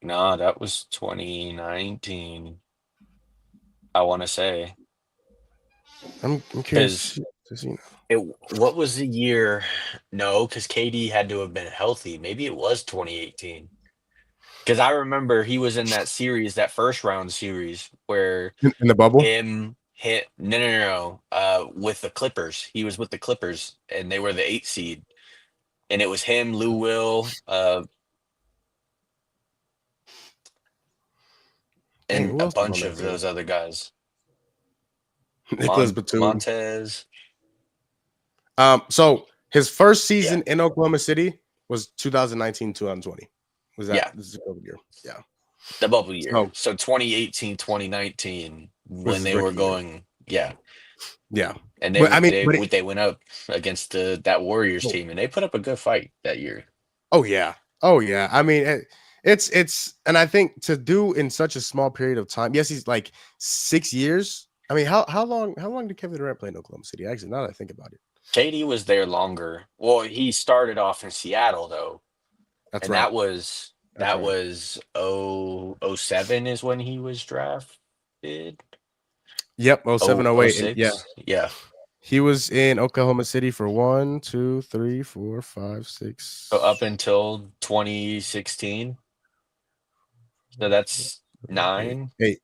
No, that was 2019. I want to say I'm curious because to see now. it. What was the year? No, because KD had to have been healthy. Maybe it was 2018. Because I remember he was in that series, that first round series, where In the bubble. him hit no, with the Clippers. He was with the Clippers, and they were the 8 seed, and it was him, Lou Will, Dang, and who a else was on bunch that of team? those other guys. Nicholas Batum. Montez. So his first Yeah, season in Oklahoma City was 2019, 2020. Was that yeah, this is the COVID year? Yeah. the bubble year. So So 2018, 2019, was when his they were rookie year. going, yeah, Yeah. and But I mean, but they went up against that Warriors oh, team, and they put up a good fight that year. oh yeah. Oh yeah. I mean, it's and I think to do in such a small period of time. Yes, he's like 6 years. I mean, how long did Kevin Durant play in Oklahoma City? Actually, now that I think about it, KD was there longer. Well, he started off in Seattle though, that's and right. That's that right. was 07 is when he was drafted. Yep. Oh seven, Oh oh oh eight, and yeah, six, yeah. he was in Oklahoma City for 1, 2, 3, 4, 5, So up 6, until 2016. So that's 8, nine, 8,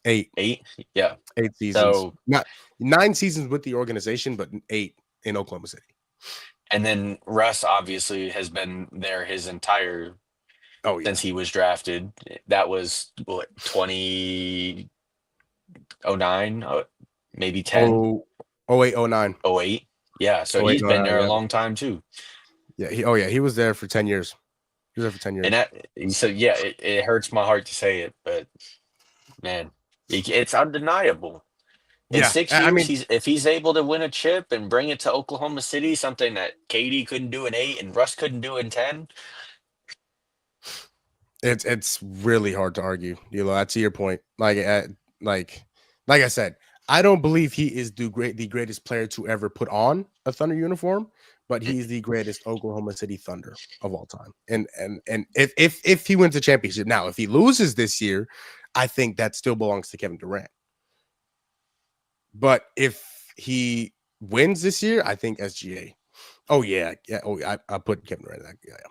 8, 8. Yeah. 8 seasons. So Not 9 seasons with the organization, but 8 in Oklahoma City. and then Russ obviously has been there his entire Oh yeah. since he was drafted. That was what 2009, maybe 10, Oh, oh 08, oh 09. 08. Yeah, so 08, he's oh been 09, there a yeah. long time too. Yeah, he was there for 10 years. He was there for 10 And years. that so yeah, it hurts my heart to say it, but man, it's undeniable. In Yeah. six I years, mean, if he's able to win a chip and bring it to Oklahoma City, something that KD couldn't do in 8 and Russ couldn't do in 10. it's really hard to argue. To your point. Like like I said, I don't believe he is the greatest player to ever put on a Thunder uniform, but he's the greatest Oklahoma City Thunder of all time. And if he wins a championship, now if he loses this year, I think that still belongs to Kevin Durant. But if he wins this year, I think SGA. Oh yeah, yeah. Oh, I put Kevin Durant. Yeah, yeah.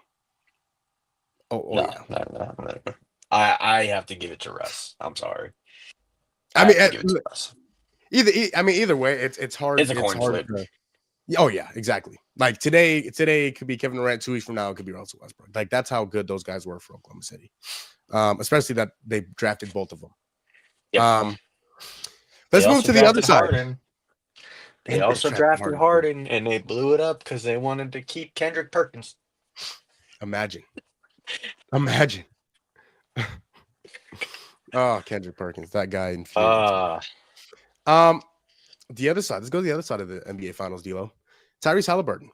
Oh No, yeah. no. I have to give it to Russ. I'm sorry. I I mean, have to give it to Russ. either way, it's hard. It's a It's coin hard flip. to. Oh yeah, exactly. Like today it could be Kevin Durant. 2 weeks from now, it could be Russell Westbrook. Like that's how good those guys were for Oklahoma City. Especially that they drafted both of them. Yep. They Let's move also to the other drafted side. Harden. They They also drafted drafted Harden, too. Harden, and they blew it up because they wanted to keep Kendrick Perkins. Imagine. Oh, Kendrick Perkins, that guy infuriates me. The other side. Let's go to the other side of the NBA Finals, D'Lo. Tyrese Hailburton.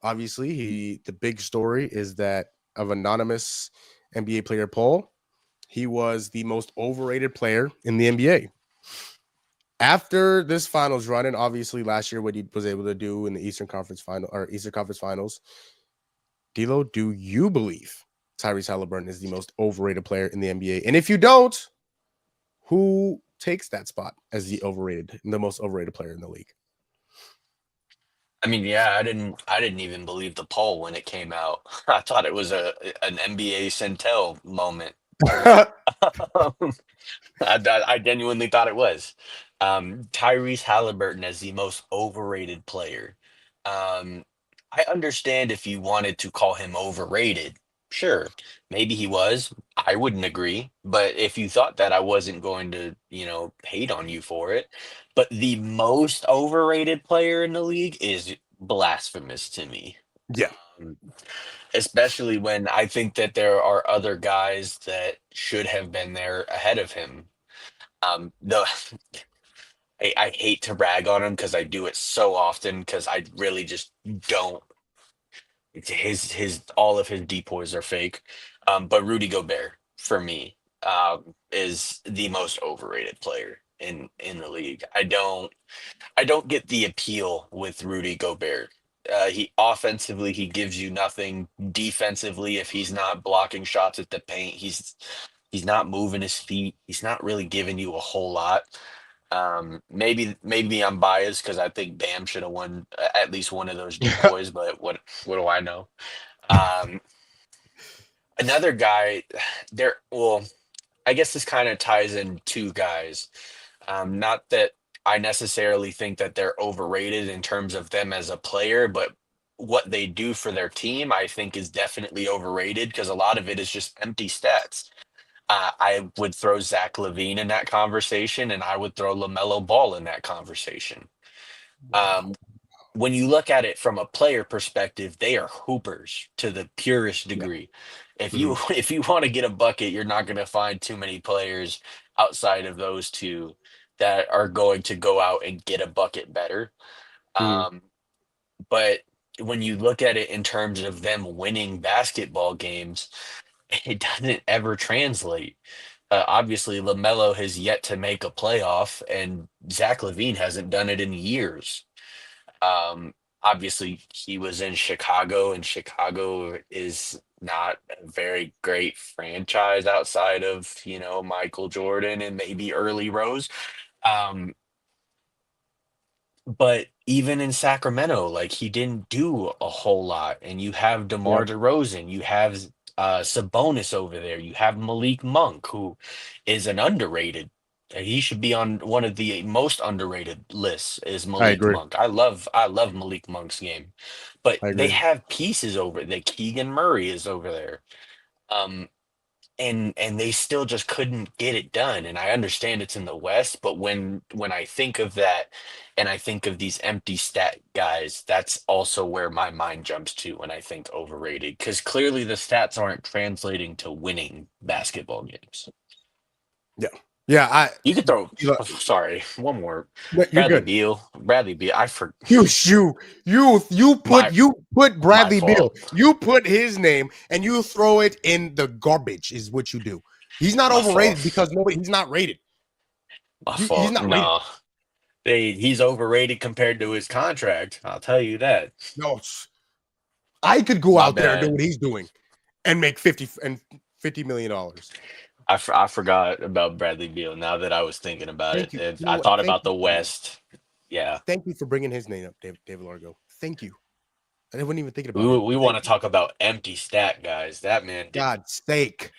Obviously, the big story is that of anonymous NBA player poll, he was the most overrated player in the NBA. After this finals run, and obviously last year what he was able to do in the Eastern Conference Finals, D'Lo, do you believe Tyrese Hailburton is the most overrated player in the NBA? And if you don't, who takes that spot as the most overrated player in the league? I mean, yeah, I didn't even believe the poll when it came out. I thought it was an NBA Centel moment. I genuinely thought it was. Tyrese Halliburton as the most overrated player. Um, I understand if you wanted to call him overrated. Sure, maybe he was. I wouldn't agree. But if you thought that, I wasn't going to, hate on you for it. But the most overrated player in the league is blasphemous to me. Yeah. Um, Especially when I think that there are other guys that should have been there ahead of him. The I hate to rag on him because I do it so often because I really just don't. His all of his depoys are fake. But Rudy Gobert for me is the most overrated player in the league. I don't get the appeal with Rudy Gobert. He offensively he gives you nothing. Defensively, if he's not blocking shots at the paint, he's not moving his feet. He's not really giving you a whole lot. Maybe I'm biased because I think Bam should have won at least one of those depoys, but what do I know? Um, Another guy there. Well, I guess this kind of ties in two guys. Not that I necessarily think that they're overrated in terms of them as a player, but what they do for their team, I think, is definitely overrated because a lot of it is just empty stats. I would throw Zach Levine in that conversation, and I would throw LaMelo Ball in that conversation. Um, when you look at it from a player perspective, they are hoopers to the purest Yeah. degree. If you Mhm. if you want to get a bucket, you're not going to find too many players outside of those two that are going to go out and get a bucket better. Mhm. Um, but when you look at it in terms of them winning basketball games, it doesn't ever translate. Obviously, LaMelo has yet to make a playoff, and Zach Levine hasn't done it in years. Obviously, he was in Chicago, and Chicago is not a very great franchise outside of, Michael Jordan and maybe early Rose. Um, but even in Sacramento, like he didn't do a whole lot. And you have DeMar Yep. DeRozan, you have Sabonis over there, you have Malik Monk, who is an underrated. He should be on one of the most underrated lists. Is I Malik agree. Monk? I love Malik Monk's game, but I they agree. have pieces over there. Keegan Murray is over there. Um, and they still just couldn't get it done, and I understand it's in the West, but when I think of that and I think of these empty stat guys, that's also where my mind jumps to when I think overrated, because clearly the stats aren't translating to winning basketball games. Yeah. Yeah. You could throw You know, sorry, one more. no, you're good. Bradley Beal, I for You my put my Bradley Beal. fault. You put his name and you throw it in the garbage. Is what you do. He's not My fault. overrated because he's not rated. My He's fault. not rated. No. He's overrated compared to his contract, I'll tell you that. No, I could go My out there and do bad. what he's doing and make $50 million. I forgot about Bradley Beal now that I was thinking about Thank it. you. You know I what? thought about the West. Yeah. Thank you for bringing his name up, David Largo. Thank you. I wasn't even thinking We about him. we want Thank to you. talk about empty stat guys. That man did God's sake.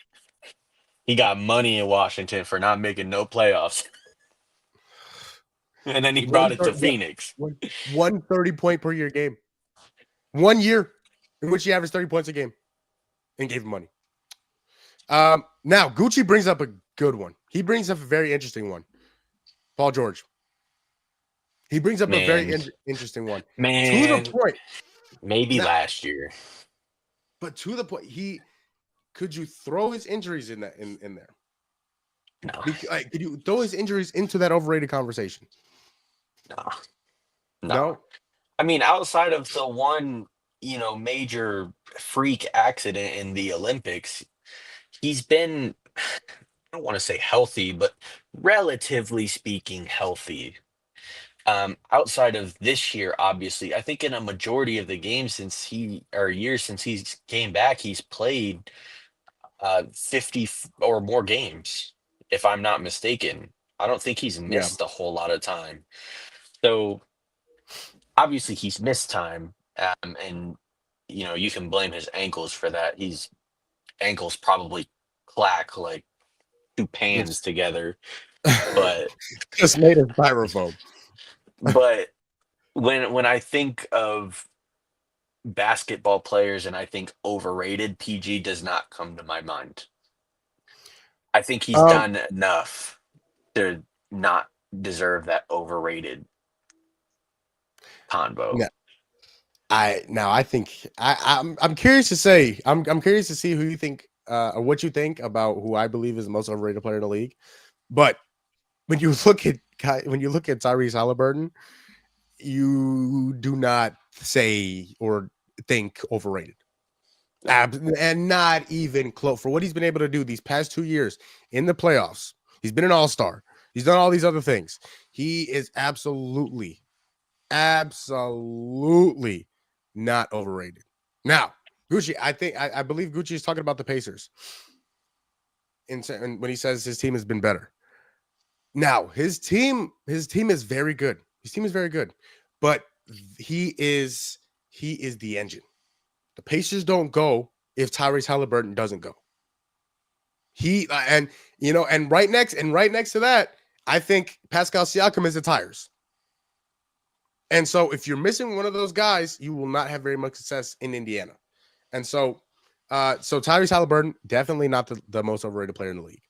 he got money in Washington for not making no playoffs. And then he brought it to Phoenix. 130 point per year game. 1 year in which he averaged 30 points a game and gave him money. Now Gucci brings up a good one. He brings up a very interesting one. Paul George. He brings up a very Man. interesting one. To the Man, point. maybe Now, last year. but to the point, could you throw his injuries in there? No. Could you throw his injuries into that overrated conversation? No. No. I mean, outside of the one, major freak accident in the Olympics, he's been, I don't want to say healthy, but relatively speaking, healthy. Outside of this year, obviously, I think in a majority of the games since years since he's came back, he's played 50 or more games, if I'm not mistaken. I don't think he's Yeah. missed a whole lot of time. So obviously he's missed time, and you can blame his ankles for that. His ankles probably clack like two pans It's together. But just made of styrofoam. but when I think of basketball players and I think overrated, PG does not come to my mind. I think he's Um, done enough to not deserve that overrated convo. no, I think I'm curious to say I'm curious to see who you think or what you think about who I believe is the most overrated player in the league. But when you look at Tyrese Halliburton, you do not say or think overrated. And not even close for what he's been able to do these past 2 years in the playoffs. He's been an all-star. He's done all these other things. He is absolutely not overrated. Now, Gucci, I believe Gucci is talking about the Pacers. And when he says his team has been better. Now, his team is very good. His team is very good. But he is the engine. The Pacers don't go if Tyrese Halliburton doesn't go. And right next to that, I think Pascal Siakam is the tires. And so if you're missing one of those guys, you will not have very much success in Indiana. And so Tyrese Halliburton, definitely not the most overrated player in the league.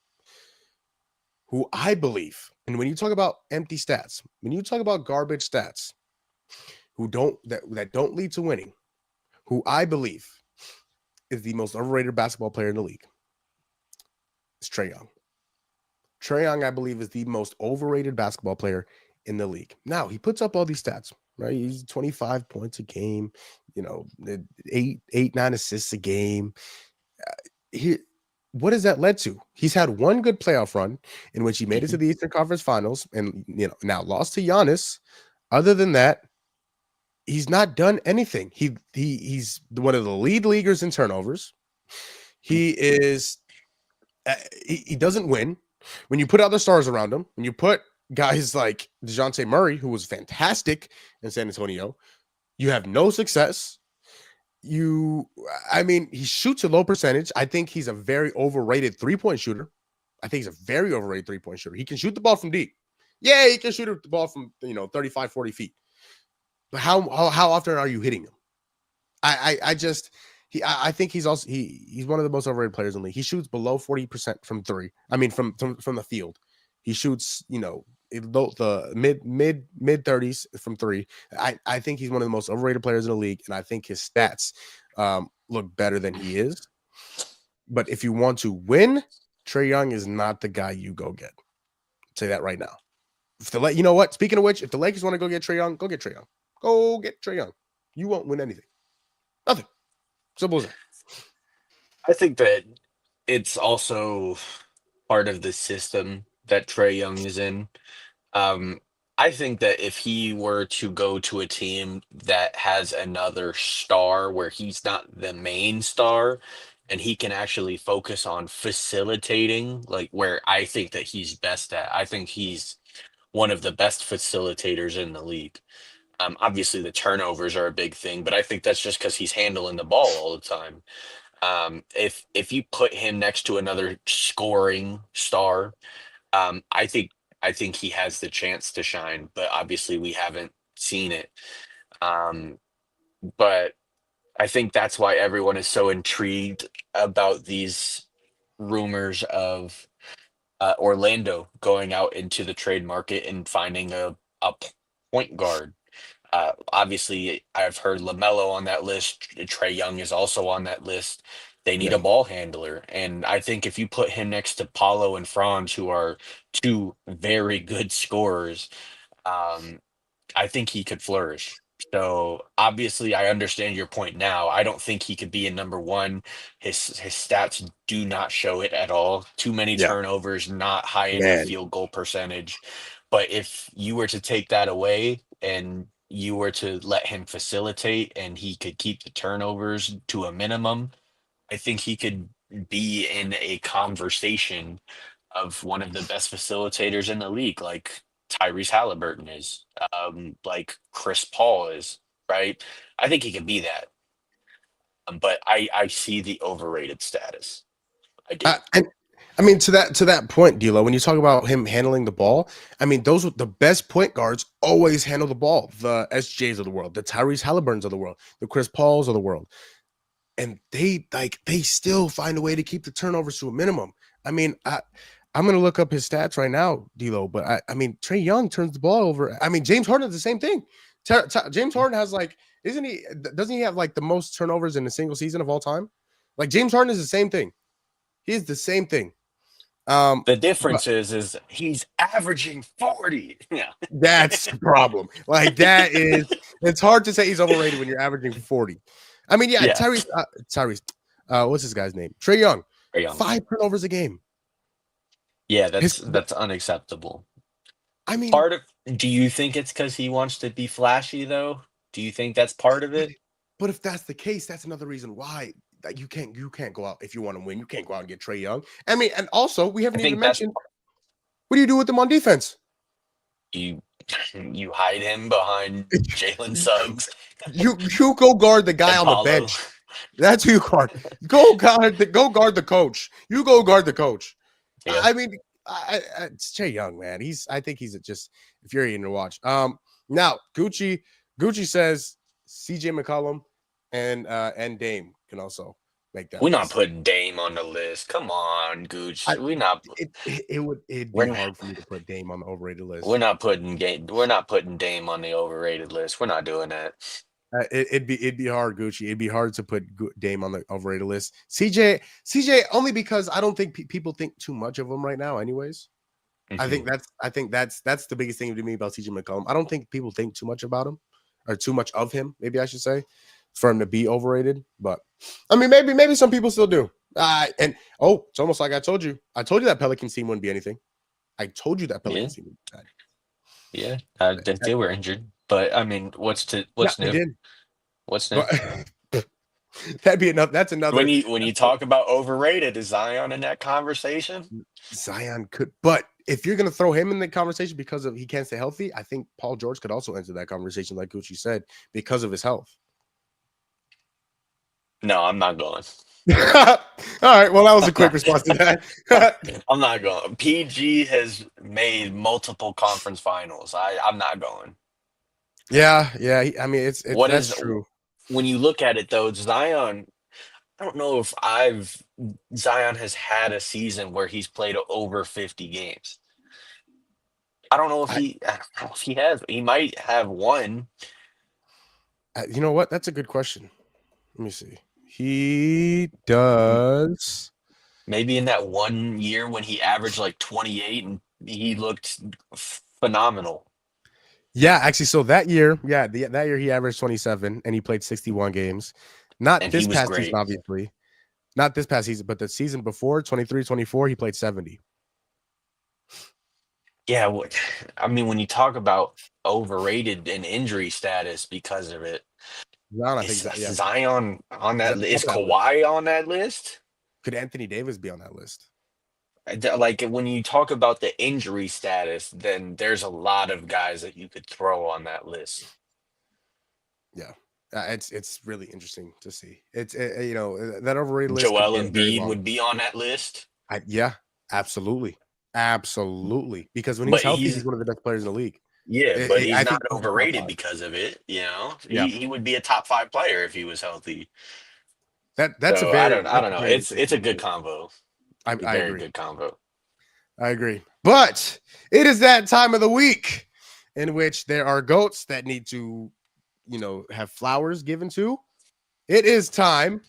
Who I believe, and when you talk about empty stats, when you talk about garbage stats, that don't lead to winning, who I believe is the most overrated basketball player in the league, is Trae Young. Trae Young, I believe, is the most overrated basketball player in the league. Now, he puts up all these stats, right? He's 25 points a game, 9 assists a game. What has that led to? He's had one good playoff run in which he made it to the Eastern Conference Finals and now lost to Giannis. Other than that, he's not done anything. He's one of the lead leaguers in turnovers. He is he doesn't win. When you put other stars around him, when you put guys like DeJounte Murray, who was fantastic in San Antonio, you have no success. He shoots a low percentage. I think he's a very overrated three-point shooter. I think he's a very overrated three-point shooter. He can shoot the ball from deep. Yeah, he can shoot the ball from 35, 40 feet. But how often are you hitting him? I think he's also he's one of the most overrated players in the league. He shoots below 40% from three. I mean from the field. He shoots, the mid 30s from three. I think he's one of the most overrated players in the league, and I think his stats look better than he is. But if you want to win, Trae Young is not the guy you go get. I'll say that right now. You know what? Speaking of which, if the Lakers want to go get Trae Young, go get Trae Young. Go get Trae Young. You won't win anything. Nothing. Simple as that. I think that it's also part of the system that Trae Young is in. I think that if he were to go to a team that has another star where he's not the main star and he can actually focus on facilitating, like where I think that he's best at, I think he's one of the best facilitators in the league. Obviously, the turnovers are a big thing, but I think that's just because he's handling the ball all the time. If you put him next to another scoring star, I think he has the chance to shine, but obviously we haven't seen it. Um, but I think that's why everyone is so intrigued about these rumors of Orlando going out into the trade market and finding a point guard. Obviously, I've heard LaMelo on that list. Trae Young is also on that list. They need Yeah. a ball handler. And I think if you put him next to Paulo and Franz, who are two very good scorers, um, I think he could flourish. So obviously, I understand your point now. I don't think he could be in number one. His stats do not show it at all. Too many Yeah. turnovers, not high enough Man. field goal percentage. But if you were to take that away and you were to let him facilitate and he could keep the turnovers to a minimum, I think he could be in a conversation of one of the best facilitators in the league, like Tyrese Halliburton is, like Chris Paul is, right? I think he can be that. But I see the overrated status. I do. And I mean, to that point, D'Lo, when you talk about him handling the ball, I mean, those the best point guards always handle the ball. The SJs of the world, the Tyrese Halliburtons of the world, the Chris Pauls of the world, and they still find a way to keep the turnovers to a minimum. I mean, I'm gonna look up his stats right now, D'Lo, but I mean, Trae Young turns the ball over. I mean, James Harden does the same thing. James Harden has like, doesn't he have like the most turnovers in a single season of all time? Like James Harden is the same thing. He's the same thing. The But difference is he's averaging 40. Yeah. that's the problem. Like it's hard to say he's overrated when you're averaging 40. I mean, yeah, Yeah. Tyrese, what's this guy's name? Trae Young, Trae Young. 5 turnovers a game. Yeah, that's unacceptable. I mean, Do you think it's because he wants to be flashy though? Do you think that's part of it? but if that's the case, that's another reason why that you can't go out if you want to win. You can't go out and get Trae Young. I mean, and also we haven't I even think that's mentioned what do you do with them on defense? you you hide him behind Jalen Suggs You go guard the guy and on the Paulo. bench. That's who you guard. Go guard the coach. You go guard the coach. Yeah. I mean, it's Trae Young, man. I think he's just infuriating to watch. Now Gucci says CJ McCollum and Dame can also make that. We're not list. putting Dame on the list. Come on, Gooch. It'd be hard for me to put Dame on the overrated list. We're not putting Dame on the overrated list. We're not doing that. It'd be hard, Gucci. It'd be hard to put Dame on the overrated list. CJ only because I don't think people think too much of him right now. Anyways, I think that's the biggest thing to me about CJ McCollum. I don't think people think too much about him or too much of him. Maybe I should say for him to be overrated. But I mean, maybe some people still do. It's almost like I told you that Pelicans team wouldn't be anything. I told you that Pelicans team would be bad. Yeah, they were injured. But I mean, what's new? What's new? That'd be enough. That's another. When you talk about overrated, is Zion in that conversation? Zion could, but if you're gonna throw him in the conversation because of he can't stay healthy, I think Paul George could also enter that conversation, like Gucci said, because of his health. No, I'm not going. All right. Well, that was a quick response to that. I'm not going. PG has made multiple conference finals. I'm not going. Yeah. I mean, that's true. When you look at it, though, Zion, I don't know if Zion has had a season where he's played over 50 games. I don't know if he has. He might have one. You know what? That's a good question. Let me see. He does. Maybe in that 1 year when he averaged like 28 and he looked phenomenal. Yeah, actually, so that year, that year he averaged 27 and he played 61 games. Not this past season, obviously. Not this past season, but the season before, 23-24, he played 70. Yeah, I mean, when you talk about overrated and injury status because of it, Zion on that list? Is Kawhi on that list? Could Anthony Davis be on that list? Like when you talk about the injury status, then there's a lot of guys that you could throw on that list. Yeah, it's really interesting to see. It's that overrated list. Joel Embiid would be on that list. Yeah, absolutely, because when he's healthy, he's one of the best players in the league. Yeah, but he's not overrated because of it. You know, he would be a top 5 player if he was healthy. I don't know. It's a good combo. I agree. Good combo. I agree. But it is that time of the week in which there are goats that need to, have flowers given to. It is time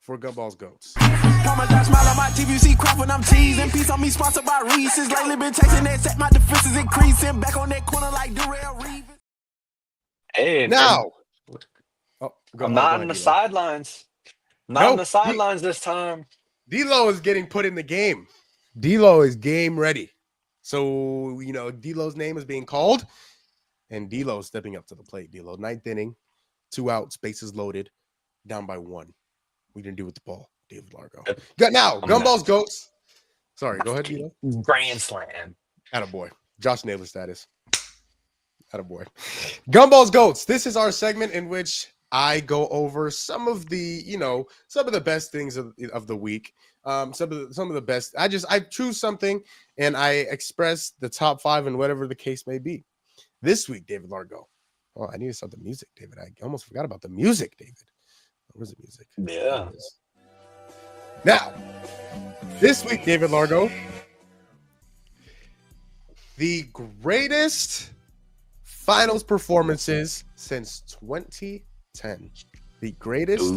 for Gutball's Goats. Smile on my TVC crap when I'm teasing. Peace on me, sponsored by Reese's. Lately been chasing that set, my defenses increasing. Back on that corner like Durrell Reeves. Hey, now. I'm not on the sidelines. Not on the sidelines this time. D'Lo is getting put in the game. D'Lo is game ready. So, D'Lo's name is being called. And D'Lo is stepping up to the plate. D'Lo, 9th inning, 2 outs, bases loaded, down by 1. We didn't do with the ball. David Largo. Yep. Now, I'm Gumball's not. goats. Sorry, go ahead, Dino. Grand slam. Attaboy. Josh Naylor status. Attaboy. Gumball's goats. This is our segment in which I go over some of the, some of the best things of the week. Some of the best. I choose something and I express the top 5 and whatever the case may be. This week, David Largo. Oh, I needed something music, David. I almost forgot about the music, David. Where's the music? Yeah. Now, this week, David Largo, the greatest finals performances since 2010. The greatest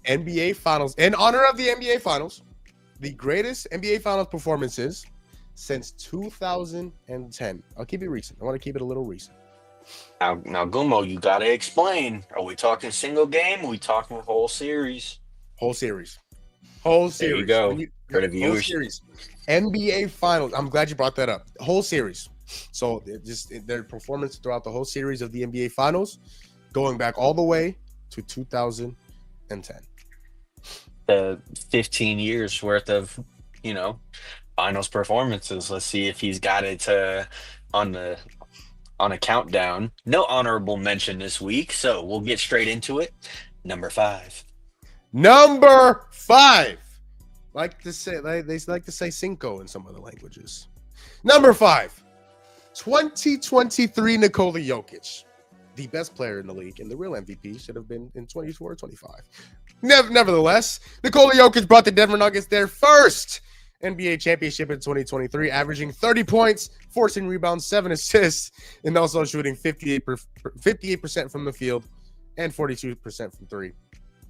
NBA finals, in honor of the NBA finals, the greatest NBA finals performances since 2010. I'll keep it recent. I want to keep it a little recent. Now, Gummo, you gotta explain. Are we talking single game? Are we talking whole series? Whole series. Whole series. There you go. For the Whole viewers. series. NBA finals. I'm glad you brought that up. Whole series. So their performance throughout the whole series of the NBA finals, going back all the way to 2010. The 15 years worth of, finals performances. Let's see if he's got it on a countdown. No honorable mention this week, so we'll get straight into it. Number 5. Number 5. They like to say cinco in some other languages. Number 5. 2023 Nikola Jokic, the best player in the league, and the real MVP should have been in 24 or 25. Nevertheless, Nikola Jokic brought the Denver Nuggets their first NBA championship in 2023, averaging 30 points, 14 rebounds, 7 assists, and also shooting 58% from the field and 42% from 3.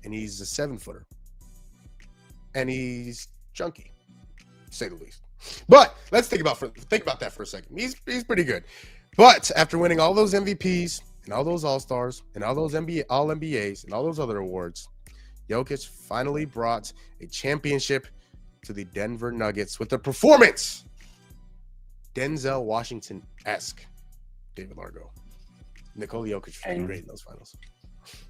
And he's a 7-footer. And he's chunky, to say the least. But let's think about that for a second. He's pretty good. But after winning all those MVPs and all those All-Stars and all those All-NBAs and all those other awards, Jokic finally brought a championship to the Denver Nuggets with a performance Denzel Washington-esque. David Largo. Nikola Jokic was great in those finals.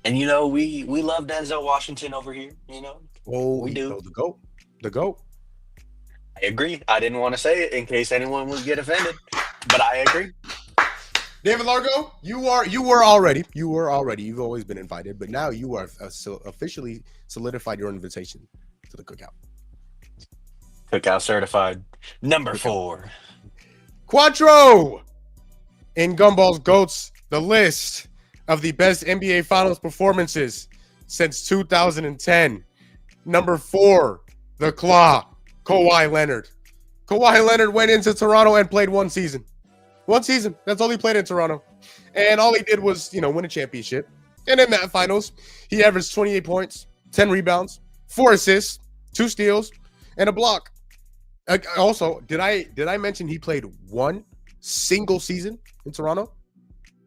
And we love Denzel Washington over here, Oh, we do. The GOAT. I agree. I didn't want to say it in case anyone would get offended, but I agree. David Largo, you were already. You've always been invited, but now you are officially solidified your invitation to the cookout. Cookout certified. Number 4. Quattro in Gumball's GOATs, the list of the best NBA Finals performances since 2010. Number 4, the Claw, Kawhi Leonard. Kawhi Leonard went into Toronto and played one season. One season. That's all he played in Toronto. And all he did was, win a championship. And in that finals, he averaged 28 points, 10 rebounds, 4 assists, 2 steals, and a block. Also, did I mention he played one single season in Toronto?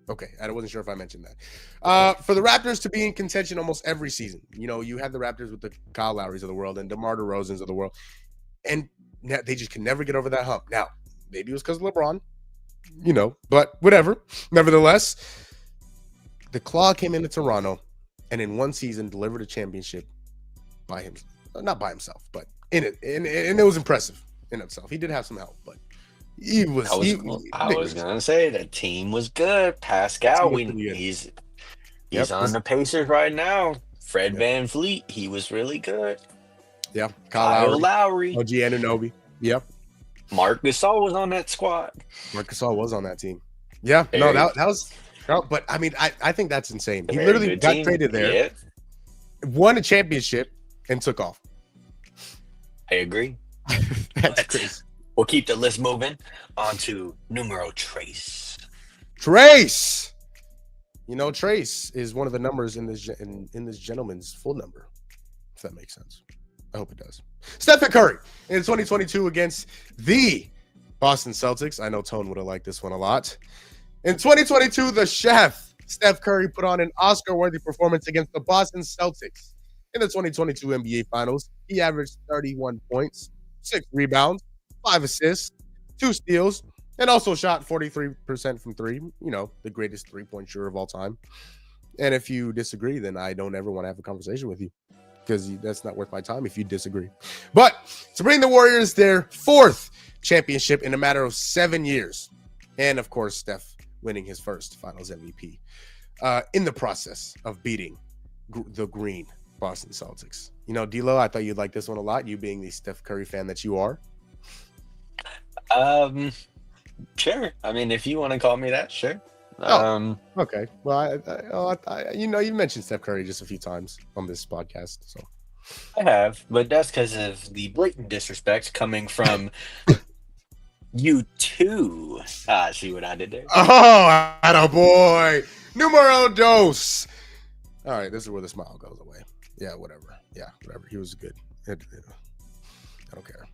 Okay, I wasn't sure if I mentioned that. For the Raptors to be in contention almost every season, you had the Raptors with the Kyle Lowrys of the world and DeMar DeRozans of the world, and they just can never get over that hump. Now, maybe it was because of LeBron, but whatever. Nevertheless, the Claw came into Toronto and in one season delivered a championship by him, not by himself, but in it, and it was impressive in itself. He did have some help, but he was. I was gonna say the team was good. Pascal, he's on the Pacers right now. Fred VanVleet, he was really good. Yeah, Kyle Lowry, OG Anunoby. Yep. Marc Gasol was on that squad. Marc Gasol was on that team. Yeah, that was. But I mean, I think that's insane. He literally got traded there, won a championship, and took off. I agree. That's crazy. We'll keep the list moving on to numero Trace. Trace. Trace is one of the numbers in this gentleman's full number, if that makes sense. I hope it does. Stephen Curry in 2022 against the Boston Celtics. I know Tone would have liked this one a lot. In 2022, the chef, Steph Curry, put on an Oscar-worthy performance against the Boston Celtics. In the 2022 NBA Finals, he averaged 31 points, 6 rebounds, 5 assists, 2 steals, and also shot 43% from 3. The greatest three-point shooter of all time. And if you disagree, then I don't ever want to have a conversation with you. because that's not worth my time if you disagree. But to bring the Warriors their 4th championship in a matter of 7 years, and of course Steph winning his first Finals MVP in the process of beating the green Boston Celtics. You know, D'Lo, I thought you'd like this one a lot, you being the Steph Curry fan that you are. Sure. I mean, if you want to call me that, sure. Okay. Well, you know, you mentioned Steph Curry just a few times on this podcast, so I have, but that's because of the blatant disrespect coming from you two. See what I did there? Oh, attaboy. Numero dos. All right, this is where the smile goes away. Yeah, whatever. Yeah, whatever. He was good. I don't care.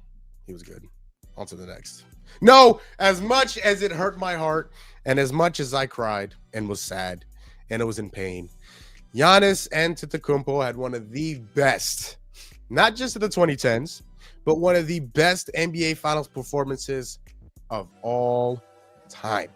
He was good. On to the next. No, as much as it hurt my heart and as much as I cried and was sad and it was in pain, Giannis Antetokounmpo had one of the best, not just of the 2010s, but one of the best NBA Finals performances of all time.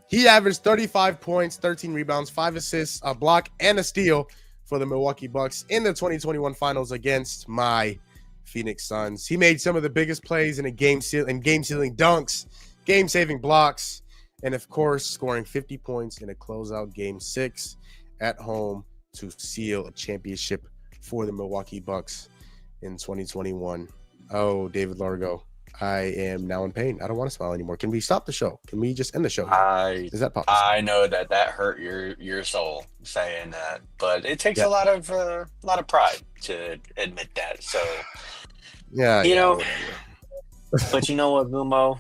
He averaged 35 points, 13 rebounds, 5 assists, a block, and a steal for the Milwaukee Bucks in the 2021 Finals against my Phoenix Suns. He made some of the biggest plays in game-sealing dunks, game-saving blocks, and of course, scoring 50 points in a closeout Game 6 at home to seal a championship for the Milwaukee Bucks in 2021. Oh, David Largo, I am now in pain. I don't want to smile anymore. Can we stop the show? Can we just end the show? Is that possible? I know that hurt your soul saying that, but it takes a lot of pride to admit that. So, you know, but you know what, Gumo?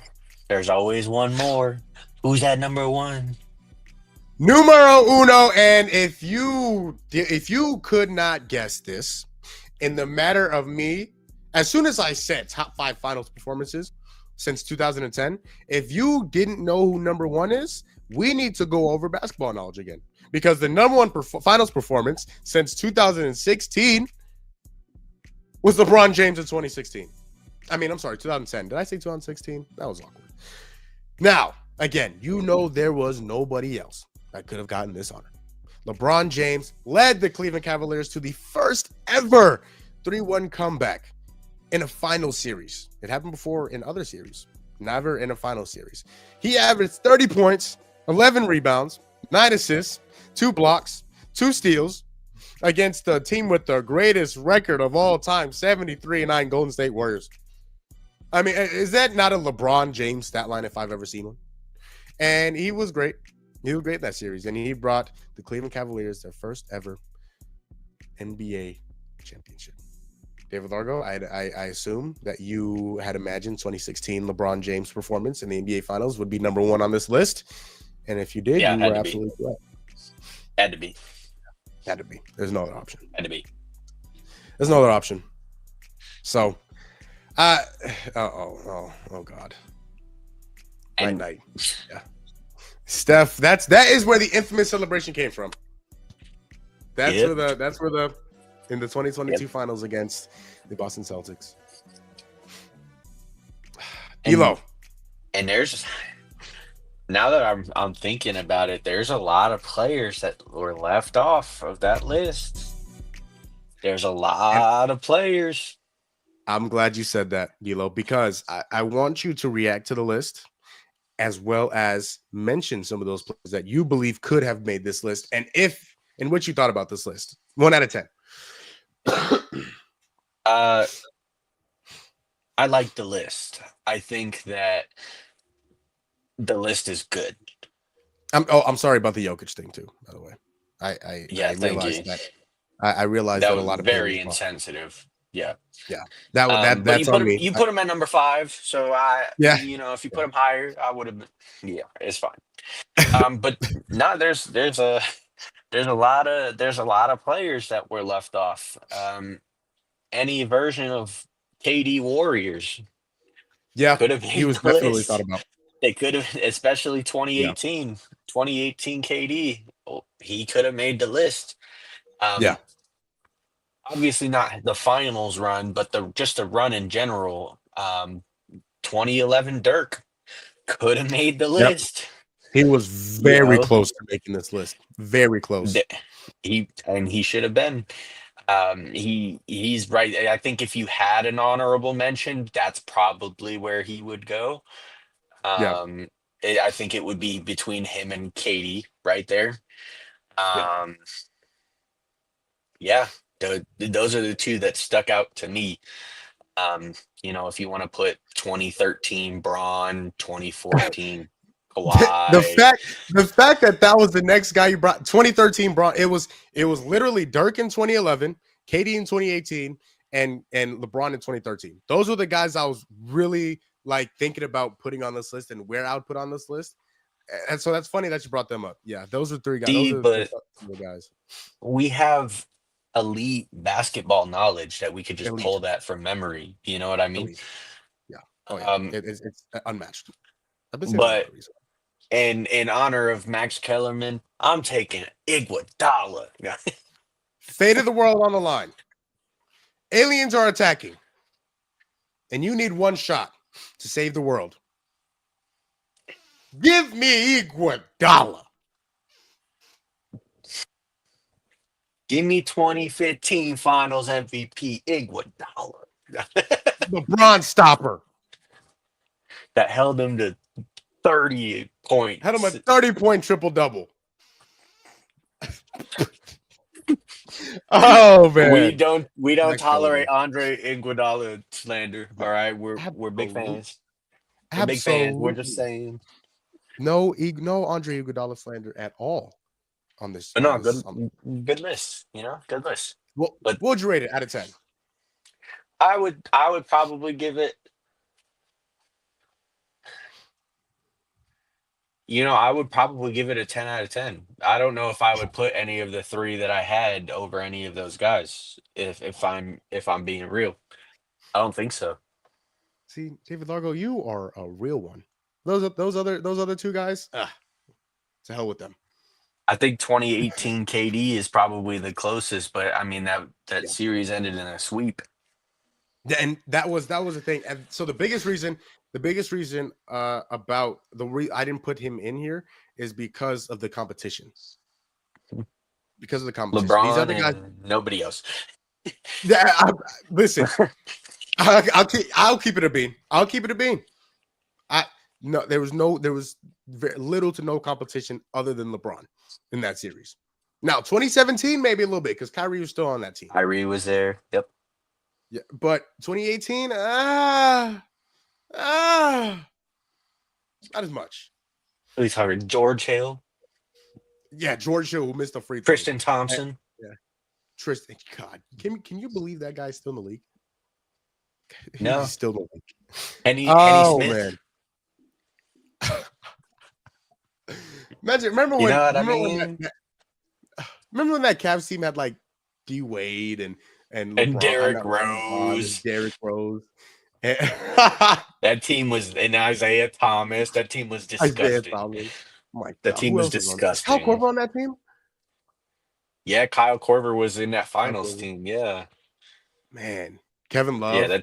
There's always one more. Who's that number one? Numero uno. And if you could not guess this, in the matter of me, as soon as I said top 5 finals performances since 2010, if you didn't know who number 1 is, we need to go over basketball knowledge again. Because the number 1 finals performance since 2016 was LeBron James in 2016. I mean, I'm sorry, 2010. Did I say 2016? That was awkward. Now, again, you know there was nobody else that could have gotten this honor. LeBron James led the Cleveland Cavaliers to the first ever 3-1 comeback in a final series. It happened before in other series, never in a final series. He averaged 30 points, 11 rebounds, 9 assists, 2 blocks, 2 steals against the team with the greatest record of all time, 73-9 Golden State Warriors. I mean, is that not a LeBron James stat line if I've ever seen one? And he was great. He was great in that series, and he brought the Cleveland Cavaliers their first ever NBA championship. David Largo, I assume that you had imagined 2016 LeBron James performance in the NBA Finals would be number 1 on this list. And if you did, you were absolutely correct. Had to be. Had to be. There's no other option. Had to be. There's no other option. So, oh God. Night. Yeah. Steph, that is where the infamous celebration came from. That's where the in the 2022 Finals against the Boston Celtics. Elo. And there's, now that I'm thinking about it, there's a lot of players that were left off of that list. There's a lot of players. I'm glad you said that, Elo, because I want you to react to the list as well as mention some of those players that you believe could have made this list and what you thought about this list. 1 out of 10. I like the list. I think that the list is good. I'm sorry about the Jokic thing too, by the way. I realized that. I realized that a lot of very insensitive. Yeah. That's on me. You put him at number 5, so if you put him higher, I would have been. Yeah, it's fine. But no, there's a lot of players that were left off. Any version of KD Warriors. Yeah, could have. He was definitely thought about. They could have, especially 2018. Yeah. 2018 KD. He could have made the list. Obviously not the finals run, but just the run in general. 2011 Dirk could have made the list. He was very close to making this list. Very close. He should have been. He's right. I think if you had an honorable mention, that's probably where he would go. Yeah, I think it would be between him and Katie right there. yeah. Um, yeah, those are the two that stuck out to me. Um, if you want to put 2013 Braun, 2014 the Kawhi, fact that was the next guy you brought 2013 brought it was literally Dirk in 2011, KD in 2018, and LeBron in 2013. Those were the guys I was really like thinking about putting on this list and where I would put on this list. And so that's funny that you brought them up. Yeah, those are three guys. Those D, are but the guys. we have elite basketball knowledge that we could just Elite, pull that from memory. You know what I mean? elite. Yeah. Oh yeah. Um, It's unmatched. I've been saying that but for a reason. in honor of Max Kellerman, I'm taking Iguodala. Fate of the world on the line. Aliens are attacking, and you need one shot to save the world. Give me Iguodala. Give me 2015 Finals MVP Iguodala. LeBron stopper. That held him to 30 points. Had him a 30-point triple-double. Oh man. We don't Max tolerate Kellerman. Andre Iguodala slander. All right, we're big fans. We're big fans. We're just saying. No Andre Iguodala slander at all on this. But no, on this, good list. Good list. what would you rate it out of 10? I would probably give it. I would probably give it a 10 out of 10. I don't know if I would put any of the three that I had over any of those guys. If I'm being real, I don't think so. See, David Largo, you are a real one. Those other two guys, to hell with them. I think 2018 KD is probably the closest, but I mean that series ended in a sweep. And that was the thing. And so the biggest reason about I didn't put him in here is because of the competition. Because of the competition. LeBron These other guys, and nobody else. Listen, I'll keep it a bean. I'll keep it a bean. There was very little to no competition other than LeBron in that series. Now 2017 maybe a little bit because Kyrie was still on that team. Kyrie was there. Yep. Yeah, but 2018, not as much. What are you talking? George Hill, Yeah, George Hill who missed a free throw. Tristan Thompson. Yeah, Tristan. God, can you believe that guy's still in the league? No. He's still in the league. Henny Smith. Man. Imagine, remember You when? know what I remember mean? Remember when that Cavs team had like D Wade and LeBron, Derrick LeBron Rose. and Derrick Rose. That team was in Isaiah Thomas. That team was disgusting. My That God, team who was else on that? disgusting. Kyle Korver on that team? Yeah, Kyle Korver was in that finals team. Yeah, Man, Kevin Love. yeah.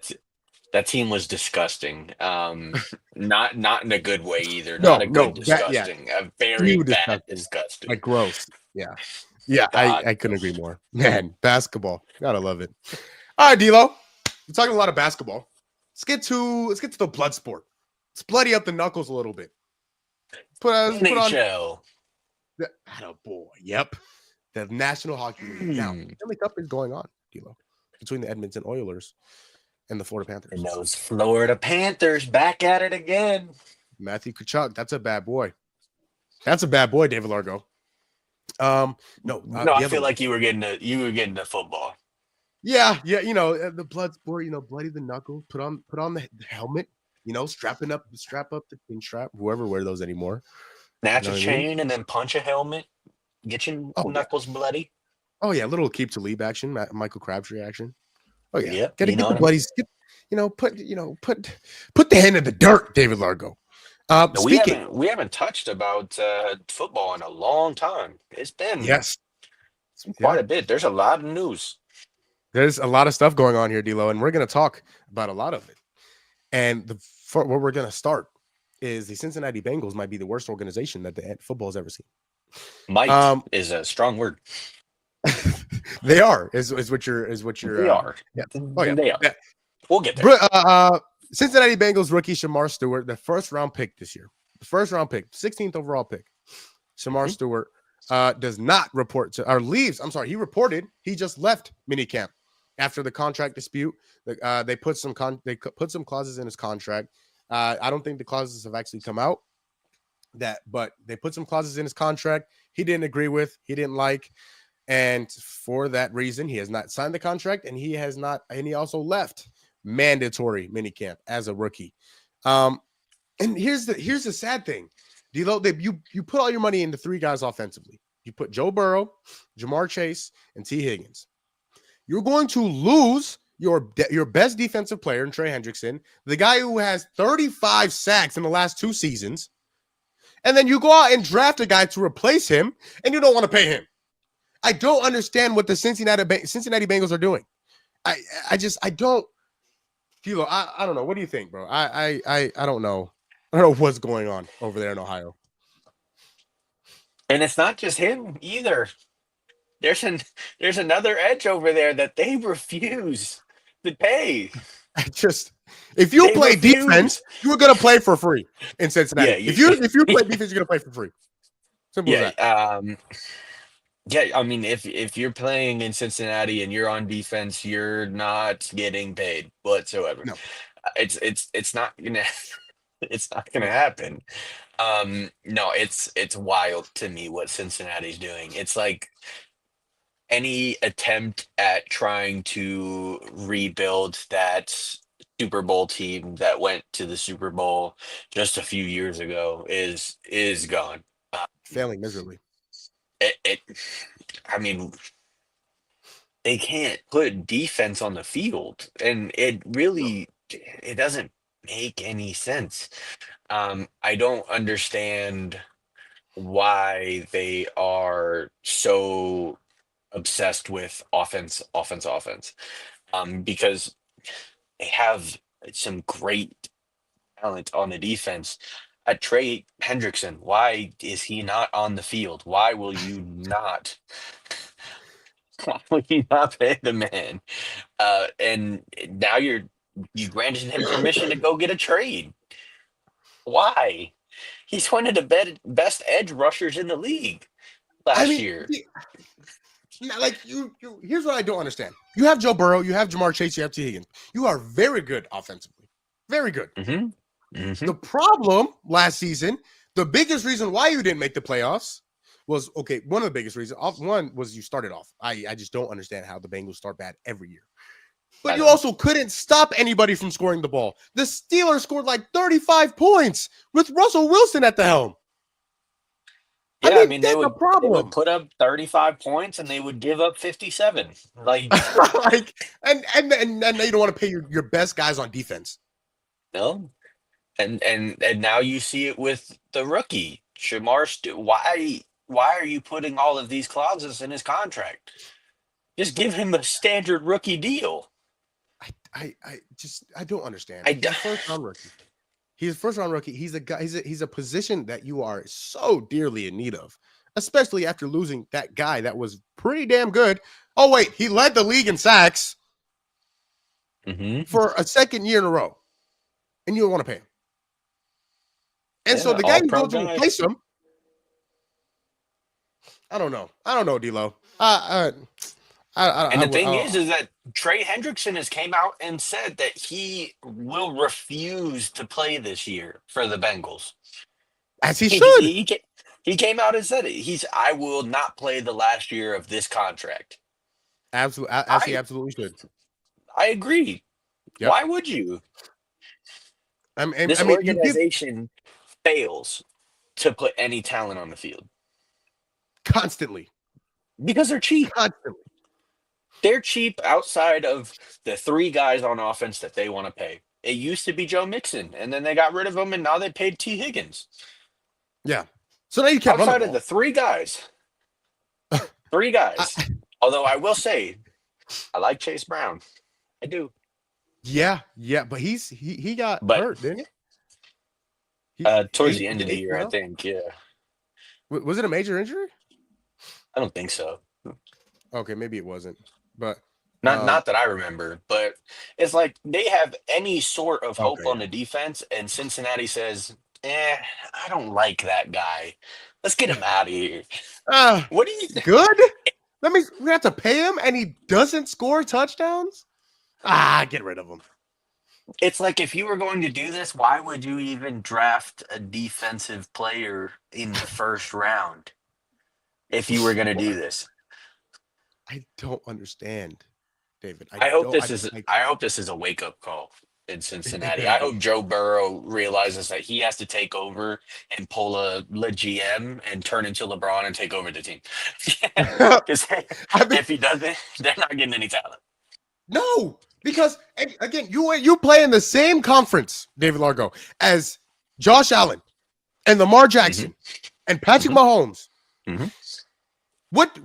That team was disgusting. Not in a good way either. No, Not a good that- yeah. disgusting. A very Ew, bad disgusting. disgusting. Like gross. Yeah. Yeah, God. I couldn't agree more. Man, basketball. Gotta love it. All right, D'Lo. We're talking a lot of basketball. Let's get to the blood sport. Let's bloody up the knuckles a little bit. Put on NHL. boy. Yep. The National Hockey League. Now, the Stanley Cup is going on, D'Lo, between the Edmonton Oilers and the Florida Panthers. And those Florida Panthers back at it again. Matthew Tkachuk, that's a bad boy. That's a bad boy, David Largo. No, I feel like you were getting to football. Yeah, the blood sport, bloody the knuckles, put on the helmet, strap up the pin strap, whoever wear those anymore. Snatch a chain and then punch a helmet, get your knuckles bloody. Oh yeah, little keep to leave action, Michael Crabtree action. Oh yeah, Yep, get the bloodies. Put the hand in the dirt, David Largo. We haven't touched about football in a long time. It's been quite a bit. There's a lot of news. There's a lot of stuff going on here, D'Lo, and we're going to talk about a lot of it. And where we're going to start is the Cincinnati Bengals might be the worst organization that the football has ever seen. Might is a strong word. They are is what you're They are. yeah. Oh yeah. They are. Yeah. We'll get there. Cincinnati Bengals rookie Shamar Stewart, the first round pick this year. The first round pick, 16th overall pick. Shamar Stewart does not report to or leaves. I'm sorry, he reported he just left minicamp after the contract dispute. They put some clauses in his contract. I don't think the clauses have actually come out. But they put some clauses in his contract he didn't agree with, he didn't like, and for that reason, he has not signed the contract, and he also left mandatory minicamp as a rookie. And here's the sad thing, D'Lo, you put all your money into three guys offensively. You put Joe Burrow, Jamar Chase, and T. Higgins. You're going to lose your best defensive player in Trey Hendrickson, the guy who has 35 sacks in the last 2 seasons, and then you go out and draft a guy to replace him, and you don't want to pay him. I don't understand what the Cincinnati Bengals are doing. I don't. Kilo, I don't know. What do you think, bro? I don't know. I don't know what's going on over there in Ohio. And it's not just him either. There's another edge over there that they refuse to pay. If you play defense, you're gonna play for free in Cincinnati. Yeah, if you play defense, you're gonna play for free. Simple as that. Yeah, I mean, if you're playing in Cincinnati and you're on defense, you're not getting paid whatsoever. No. It's not gonna it's not gonna happen. No, it's wild to me what Cincinnati's doing. It's like any attempt at trying to rebuild that Super Bowl team that went to the Super Bowl just a few years ago is gone. Failing miserably. I mean, they can't put defense on the field, and it doesn't make any sense. I don't understand why they are so obsessed with offense. Because they have some great talent on the defense. Trey Hendrickson, why is he not on the field? Why will you not? Why will you not pay the man? And now you granted him permission to go get a trade. Why? He's one of the best edge rushers in the league last year. Like you, here's what I don't understand. You have Joe Burrow, you have Jamar Chase, you have T. Higgins. You are very good offensively. Very good. Mm-hmm. Mm-hmm. The problem last season, the biggest reason why you didn't make the playoffs was, one of the biggest reasons. One was you started off. I just don't understand how the Bengals start bad every year. But you also couldn't stop anybody from scoring the ball. The Steelers scored like 35 points with Russell Wilson at the helm. Yeah, I mean, they would put up 35 points and they would give up 57. Like, and you don't want to pay your best guys on defense. No. And now you see it with the rookie, Shamar Stewart. Why are you putting all of these clauses in his contract? Just give him a standard rookie deal. I don't understand. He's a first-round rookie. He's a first-round rookie. He's a guy. He's a position that you are so dearly in need of, especially after losing that guy that was pretty damn good. Oh wait, he led the league in sacks for a second year in a row, and you don't want to pay him. And so the guy who goes to replace him, I don't know, D-Lo. And the thing is that Trey Hendrickson has came out and said that he will refuse to play this year for the Bengals. As he should. He came out and said it. I will not play the last year of this contract. Absolutely, as he absolutely should. I agree. Yep. Why would you? This organization fails to put any talent on the field. Constantly. Because they're cheap. Constantly. They're cheap outside of the three guys on offense that they want to pay. It used to be Joe Mixon, and then they got rid of him, and now they paid T. Higgins. Yeah. So now you can't outside of the three guys. Although I will say, I like Chase Brown. I do. Yeah, but he got hurt, didn't he? Towards the end of the year, I think. Yeah. Was it a major injury? I don't think so. Okay, maybe it wasn't, but Not that I remember, but it's like they have any sort of hope okay, on the defense, and Cincinnati says, I don't like that guy. Let's get him out of here. What do you think? good. We have to pay him, and he doesn't score touchdowns. Get rid of him. It's like if you were going to do this, why would you even draft a defensive player in the first round if you were going to do this? I don't understand, David. I hope this is a wake up call in Cincinnati. I hope Joe Burrow realizes that he has to take over and pull a GM and turn into LeBron and take over the team. Because if he doesn't, they're not getting any talent. No, because again, you play in the same conference, David Largo, as Josh Allen and Lamar Jackson and Patrick Mahomes. What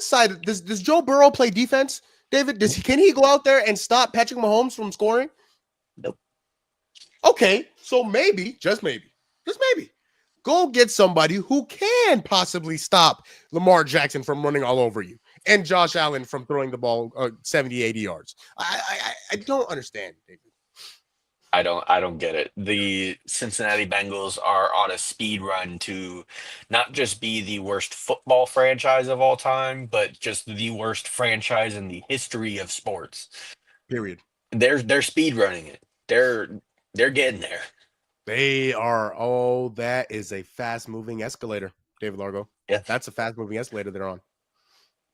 side does Joe Burrow play defense? David, can he go out there and stop Patrick Mahomes from scoring? Nope. Okay, so maybe, just maybe, go get somebody who can possibly stop Lamar Jackson from running all over you and Josh Allen from throwing the ball 70, 80 yards. I don't understand, David. I don't get it. The Cincinnati Bengals are on a speed run to not just be the worst football franchise of all time, but just the worst franchise in the history of sports. Period. They're speed running it. They're getting there. They are. Oh, that is a fast moving escalator, David Largo. Yeah, that's a fast moving escalator they're on.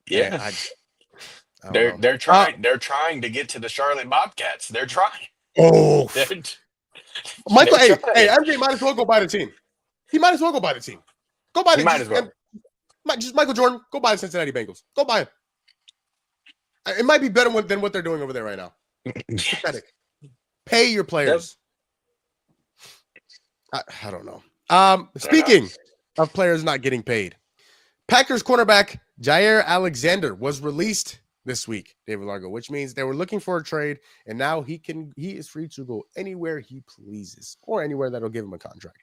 Yeah, they're trying to get to the Charlotte Bobcats. They're trying. Oh, Michael! Hey, MJ might as well go buy the team. He might as well go buy the team. Go buy the team. Just Michael Jordan. Go buy the Cincinnati Bengals. Go buy him. It might be better than what they're doing over there right now. Pathetic. Pay your players. I don't know. Speaking of players not getting paid, Packers cornerback Jair Alexander was released this week, David Largo, which means they were looking for a trade, and now he is free to go anywhere he pleases or anywhere that'll give him a contract.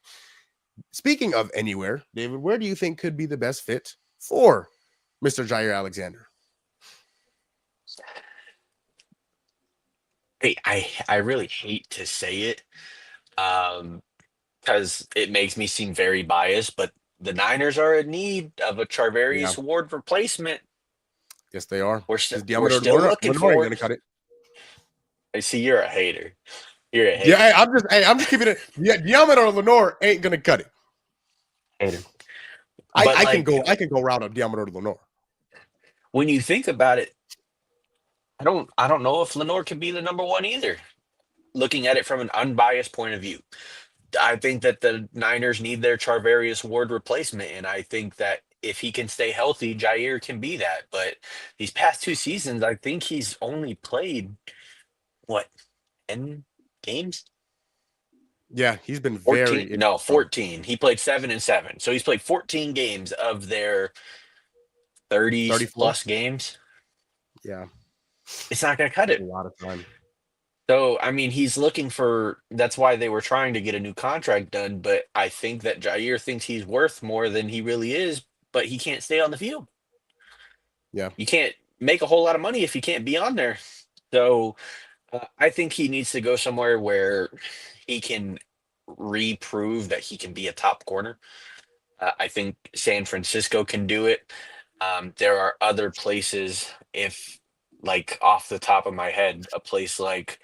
Speaking of anywhere, David, where do you think could be the best fit for Mr. Jair Alexander? Hey, I really hate to say it, because it makes me seem very biased, but the Niners are in need of a Charvarius Ward replacement. Yes, they are. We're still looking for it. Cut it. I see you're a hater. You're a hater. Yeah, I'm just keeping it. Yeah, Diameter Lenore ain't gonna cut it. Hater. I can go route up Diameter Lenore. When you think about it, I don't know if Lenore can be the number one either. Looking at it from an unbiased point of view, I think that the Niners need their Charvarius Ward replacement, and I think that if he can stay healthy, Jair can be that. But these past 2 seasons, I think he's only played 10 games? Yeah, he's been 14. 14. He played 7 and 7. So he's played 14 games of their 30 plus games. Yeah. It's not going to cut it. A lot of time. So, I mean, he's looking for, that's why they were trying to get a new contract done. But I think that Jair thinks he's worth more than he really is, but he can't stay on the field. Yeah. You can't make a whole lot of money if you can't be on there. So I think he needs to go somewhere where he can reprove that he can be a top corner. I think San Francisco can do it. There are other places, if like off the top of my head, a place like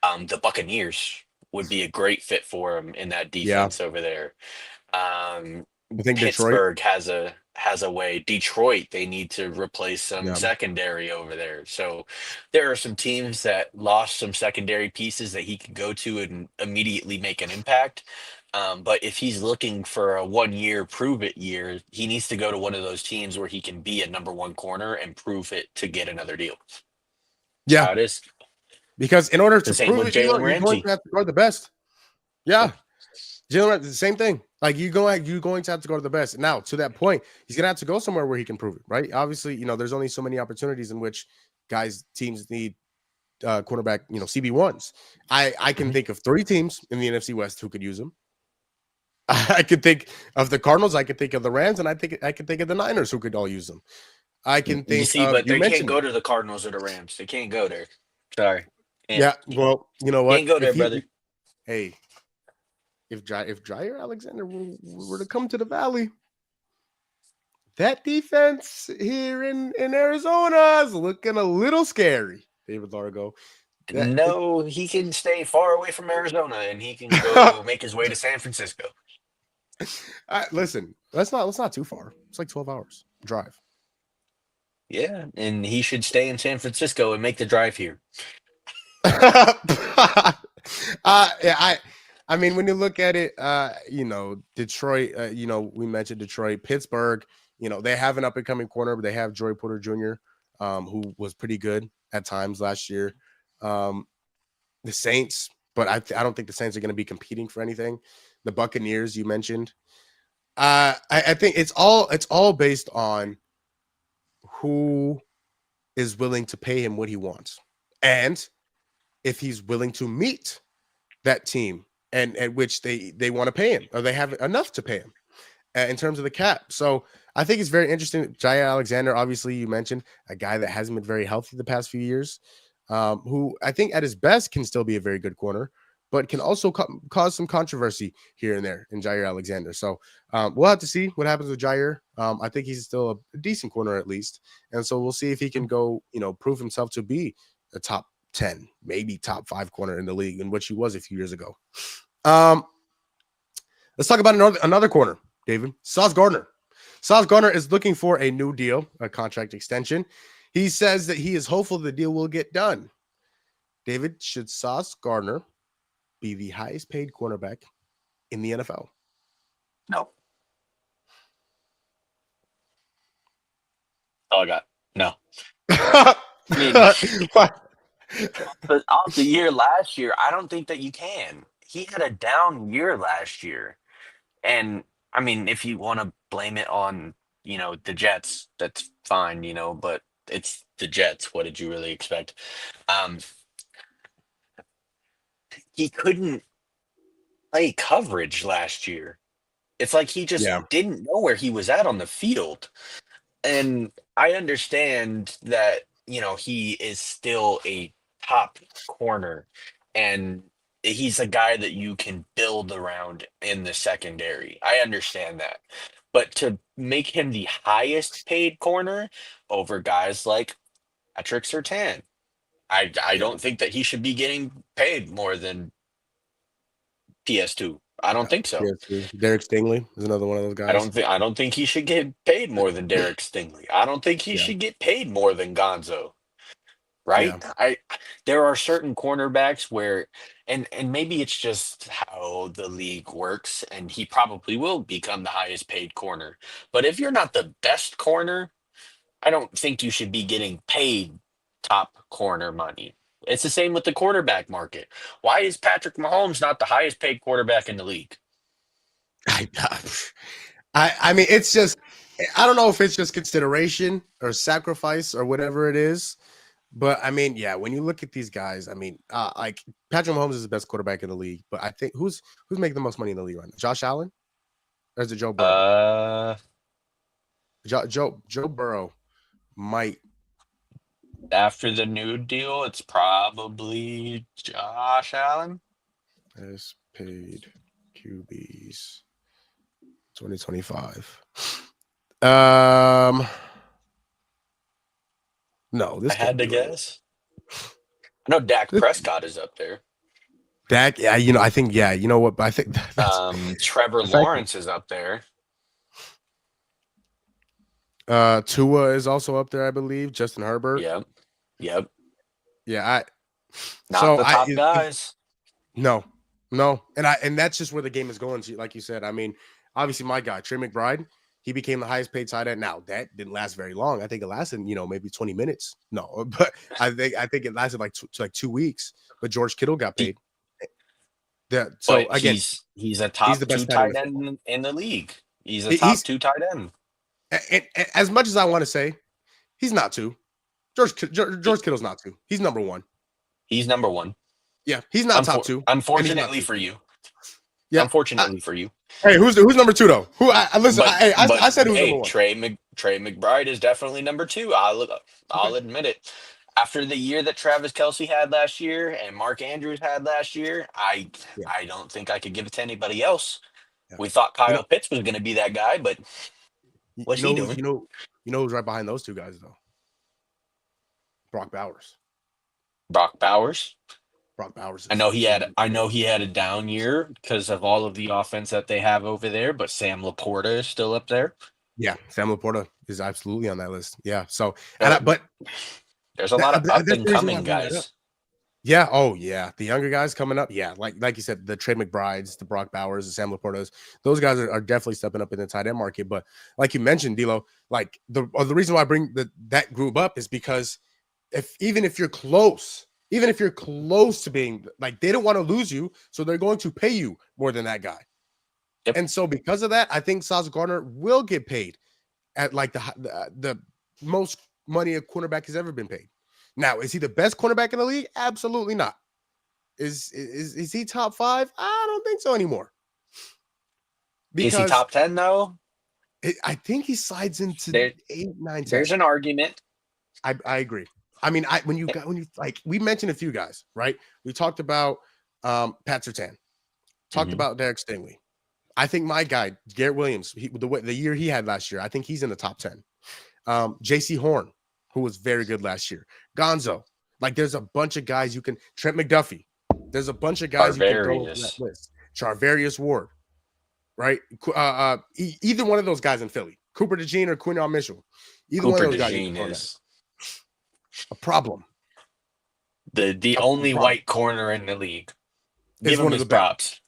the Buccaneers would be a great fit for him in that defense over there. I think Pittsburgh has a way. Detroit, they need to replace some secondary over there. So there are some teams that lost some secondary pieces that he could go to and immediately make an impact. But if he's looking for a 1-year prove it year, he needs to go to one of those teams where he can be a number one corner and prove it to get another deal. Yeah, how it is. Because in order to prove it, you're going to have to guard the best. Yeah, Jalen Ramsey, the same thing. Like you're going to have to go to the best. Now, to that point, he's going to have to go somewhere where he can prove it, right? Obviously, there's only so many opportunities in which teams need quarterback, CB1s. I can think of 3 teams in the NFC West who could use him. I could think of the Cardinals. I could think of the Rams, and I could think of the Niners who could all use them. I can You think see, of. but You they can't mentioned go it. to the Cardinals or the Rams. They can't go there. Sorry. Yeah. Well, you know what? Can't go there, If he, brother. hey, if Jair Alexander were to come to the Valley, that defense here in Arizona is looking a little scary. David Largo. No, he can stay far away from Arizona and he can go make his way to San Francisco. Listen, that's not too far. It's like 12 hours drive. Yeah, and he should stay in San Francisco and make the drive here. Yeah, I mean, when you look at it, Detroit, we mentioned Detroit, Pittsburgh, they have an up and coming corner, but they have Joey Porter Jr., who was pretty good at times last year. The Saints, but I don't think the Saints are going to be competing for anything. The Buccaneers, you mentioned. I think it's all based on who is willing to pay him what he wants, and if he's willing to meet that team and at which they want to pay him, or they have enough to pay him in terms of the cap. So I think it's very interesting. Jair Alexander, obviously, you mentioned a guy that hasn't been very healthy the past few years, who I think at his best can still be a very good corner, but can also cause some controversy here and there in Jair Alexander. So we'll have to see what happens with Jair. I think he's still a decent corner at least. And so we'll see if he can go, prove himself to be a top 10, maybe top 5 corner in the league, in which he was a few years ago. Let's talk about another corner, David. Sauce Gardner. Sauce Gardner is looking for a new deal, a contract extension. He says that he is hopeful the deal will get done. David, should Sauce Gardner be the highest paid cornerback in the NFL? No. All I got. No. I mean, but off the year last year, I don't think that you can. He had a down year last year. And I mean, if you want to blame it on, the Jets, that's fine, but it's the Jets. What did you really expect? He couldn't play coverage last year. It's like he just didn't know where he was at on the field. And I understand that, he is still a top corner and he's a guy that you can build around in the secondary. I understand that. But to make him the highest paid corner over guys like Patrick Surtain, I don't think that he should be getting paid more than PS2. I don't think so. Derek Stingley is another one of those guys. I don't think he should get paid more than Derek Stingley. I don't think he should get paid more than Gonzo. Right? Yeah. There are certain cornerbacks where and maybe it's just how the league works, and he probably will become the highest paid corner. But if you're not the best corner, I don't think you should be getting paid top corner money. It's the same with the quarterback market. Why is Patrick Mahomes not the highest paid quarterback in the league? I mean, it's just, I don't know if it's just consideration or sacrifice or whatever it is. But I mean, yeah, when you look at these guys, I mean, like Patrick Mahomes is the best quarterback in the league. But I think who's making the most money in the league right now? Josh Allen? Or is it Joe Burrow? Joe Burrow might. After the new deal, it's probably Josh Allen. Best paid QBs 2025. No, this I had to guess. I know Dak Prescott is up there. Dak, yeah, I think, yeah, you know what? But I think Trevor Lawrence is up there. Tua is also up there, I believe. Justin Herbert. Yep. Yeah, Not the top guys. No, and that's just where the game is going. Like you said, I mean, obviously, my guy Trey McBride, he became the highest paid tight end. Now that didn't last very long. I think it lasted, maybe 20 minutes. No, but I think it lasted like 2 weeks. But George Kittle got paid. So again, he's a top 2 tight end in the league. He's a top 2 tight end. And as much as I want to say, he's not 2. George Kittle's not 2. He's number 1. He's number 1. Yeah, he's not top 2. Unfortunately for you. Yeah, unfortunately for you. Hey, who's number two though? Who? I listen. I said who's number hey, one. Trey McBride is definitely number two. I'll Okay. admit it. After the year that Travis Kelsey had last year and Mark Andrews had last year, Yeah. I don't think I could give it to anybody else. Yeah. We thought You Kyle know. Pitts was going to be that guy, but what's You he know who's doing? you know who's right behind those two guys though. Brock Bowers. Brock Bowers. Brock Bowers I know he is had I know he had a down year because of all of the offense that they have over there, but Sam Laporta is still up there. yeah. Sam Laporta is absolutely on that list. Yeah. So So but there's a lot of up that's and the reason why I coming bring that up. guys. Yeah. Oh, yeah. The younger guys coming up. Yeah. Like you said, the Trey McBrides, the Brock Bowers, the Sam Laportas, those guys are definitely stepping up in the tight end market. But like you mentioned, D'Lo, like the reason why I bring that group up is because even if you're close to being like, they don't want to lose you, so they're going to pay you more than that guy. Yep. And so because of that, I think Sauce Gardner will get paid at like the most money a cornerback has ever been paid. Now, is he the best cornerback in the league? Absolutely not. Is he top 5? I don't think so anymore. Is he Because top 10 though? I think he slides into There, 8, 9, 10. there's an argument. I agree. I mean, when you like, we mentioned a few guys, right? We talked about Pat Surtain, talked Mhm. about Derek Stingley. I think my guy Garrett Williams, the year he had last year, I think he's in the top 10. J.C. Horn, who was very good last year. Gonzo, like there's a bunch of guys you can. Trent McDuffie, there's a bunch of guys you can throw into that Tarvarius. list. Charvarius Ward, right? Either one of those guys in Philly, Cooper DeJean or Quinyon Mitchell, either one Cooper of those guys you can DeJean throw is a problem. the A only problem. white corner in the league. Is Give one him of his the best. props.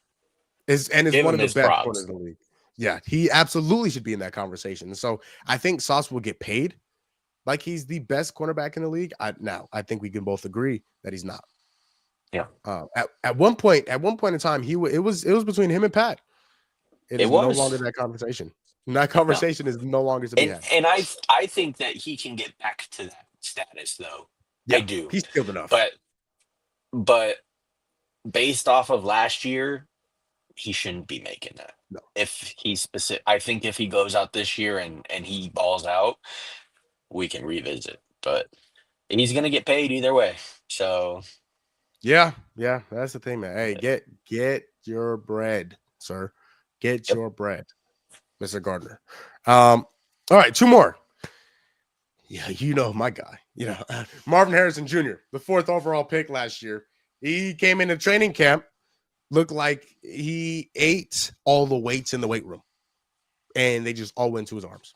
Is Give one him of the his best props. corners in the league. Yeah, he absolutely should be in that conversation. So I think Sauce will get paid like he's the best cornerback in the league. I think we can both agree that he's not. Yeah. At one point in time, it was between him and Pat. It is no longer that conversation. That conversation is no longer to be had. And I think that he can get back to that status though. Yeah, I do. He's skilled enough. But based off of last year, he shouldn't be making that. No. If he's specific, I think if he goes out this year and he balls out, we can revisit. But he's gonna get paid either way. So yeah, that's the thing, man. Hey, get your bread, sir. Get your bread, Mr. Gardner. All right, 2 more. Yeah, you know my guy. Marvin Harrison Jr., the 4th overall pick last year. He came into training camp, looked like he ate all the weights in the weight room, and they just all went to his arms.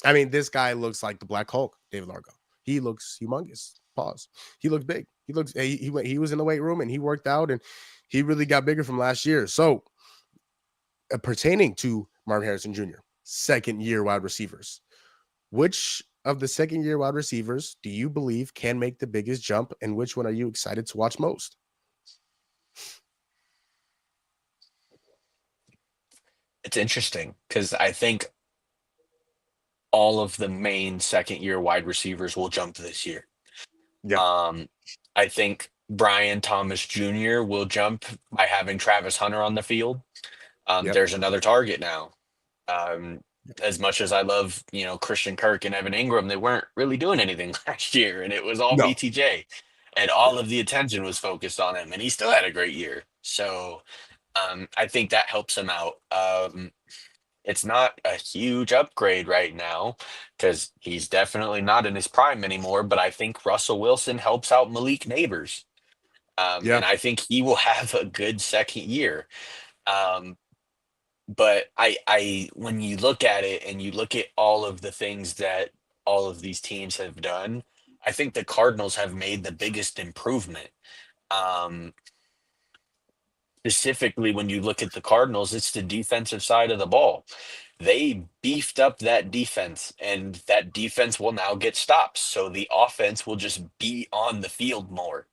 I mean, this guy looks like the Black Hulk, David Largo. He looks humongous. Pause. He looks big. He looks. He was in the weight room and he worked out, and he really got bigger from last year. So, pertaining to Marvin Harrison Jr., 2nd-year wide receivers, which of the 2nd-year wide receivers do you believe can make the biggest jump, and which one are you excited to watch most? it's interesting because I think all of the main 2nd-year wide receivers will jump this year. Yeah. I think Brian Thomas Jr. will jump by having Travis Hunter on the field. Yep. There's another target now. As much as I love, Christian Kirk and Evan Ingram, they weren't really doing anything last year, and it was all No. BTJ, and all of the attention was focused on him, and he still had a great year. So I think that helps him out. It's not a huge upgrade right now because he's definitely not in his prime anymore, but I think Russell Wilson helps out Malik Neighbors. And I think he will have a good 2nd year. But I when you look at it and you look at all of the things that all of these teams have done, I think the Cardinals have made the biggest improvement. Specifically, when you look at the Cardinals, it's the defensive side of the ball. They beefed up that defense, and that defense will now get stops. So the offense will just be on the field more.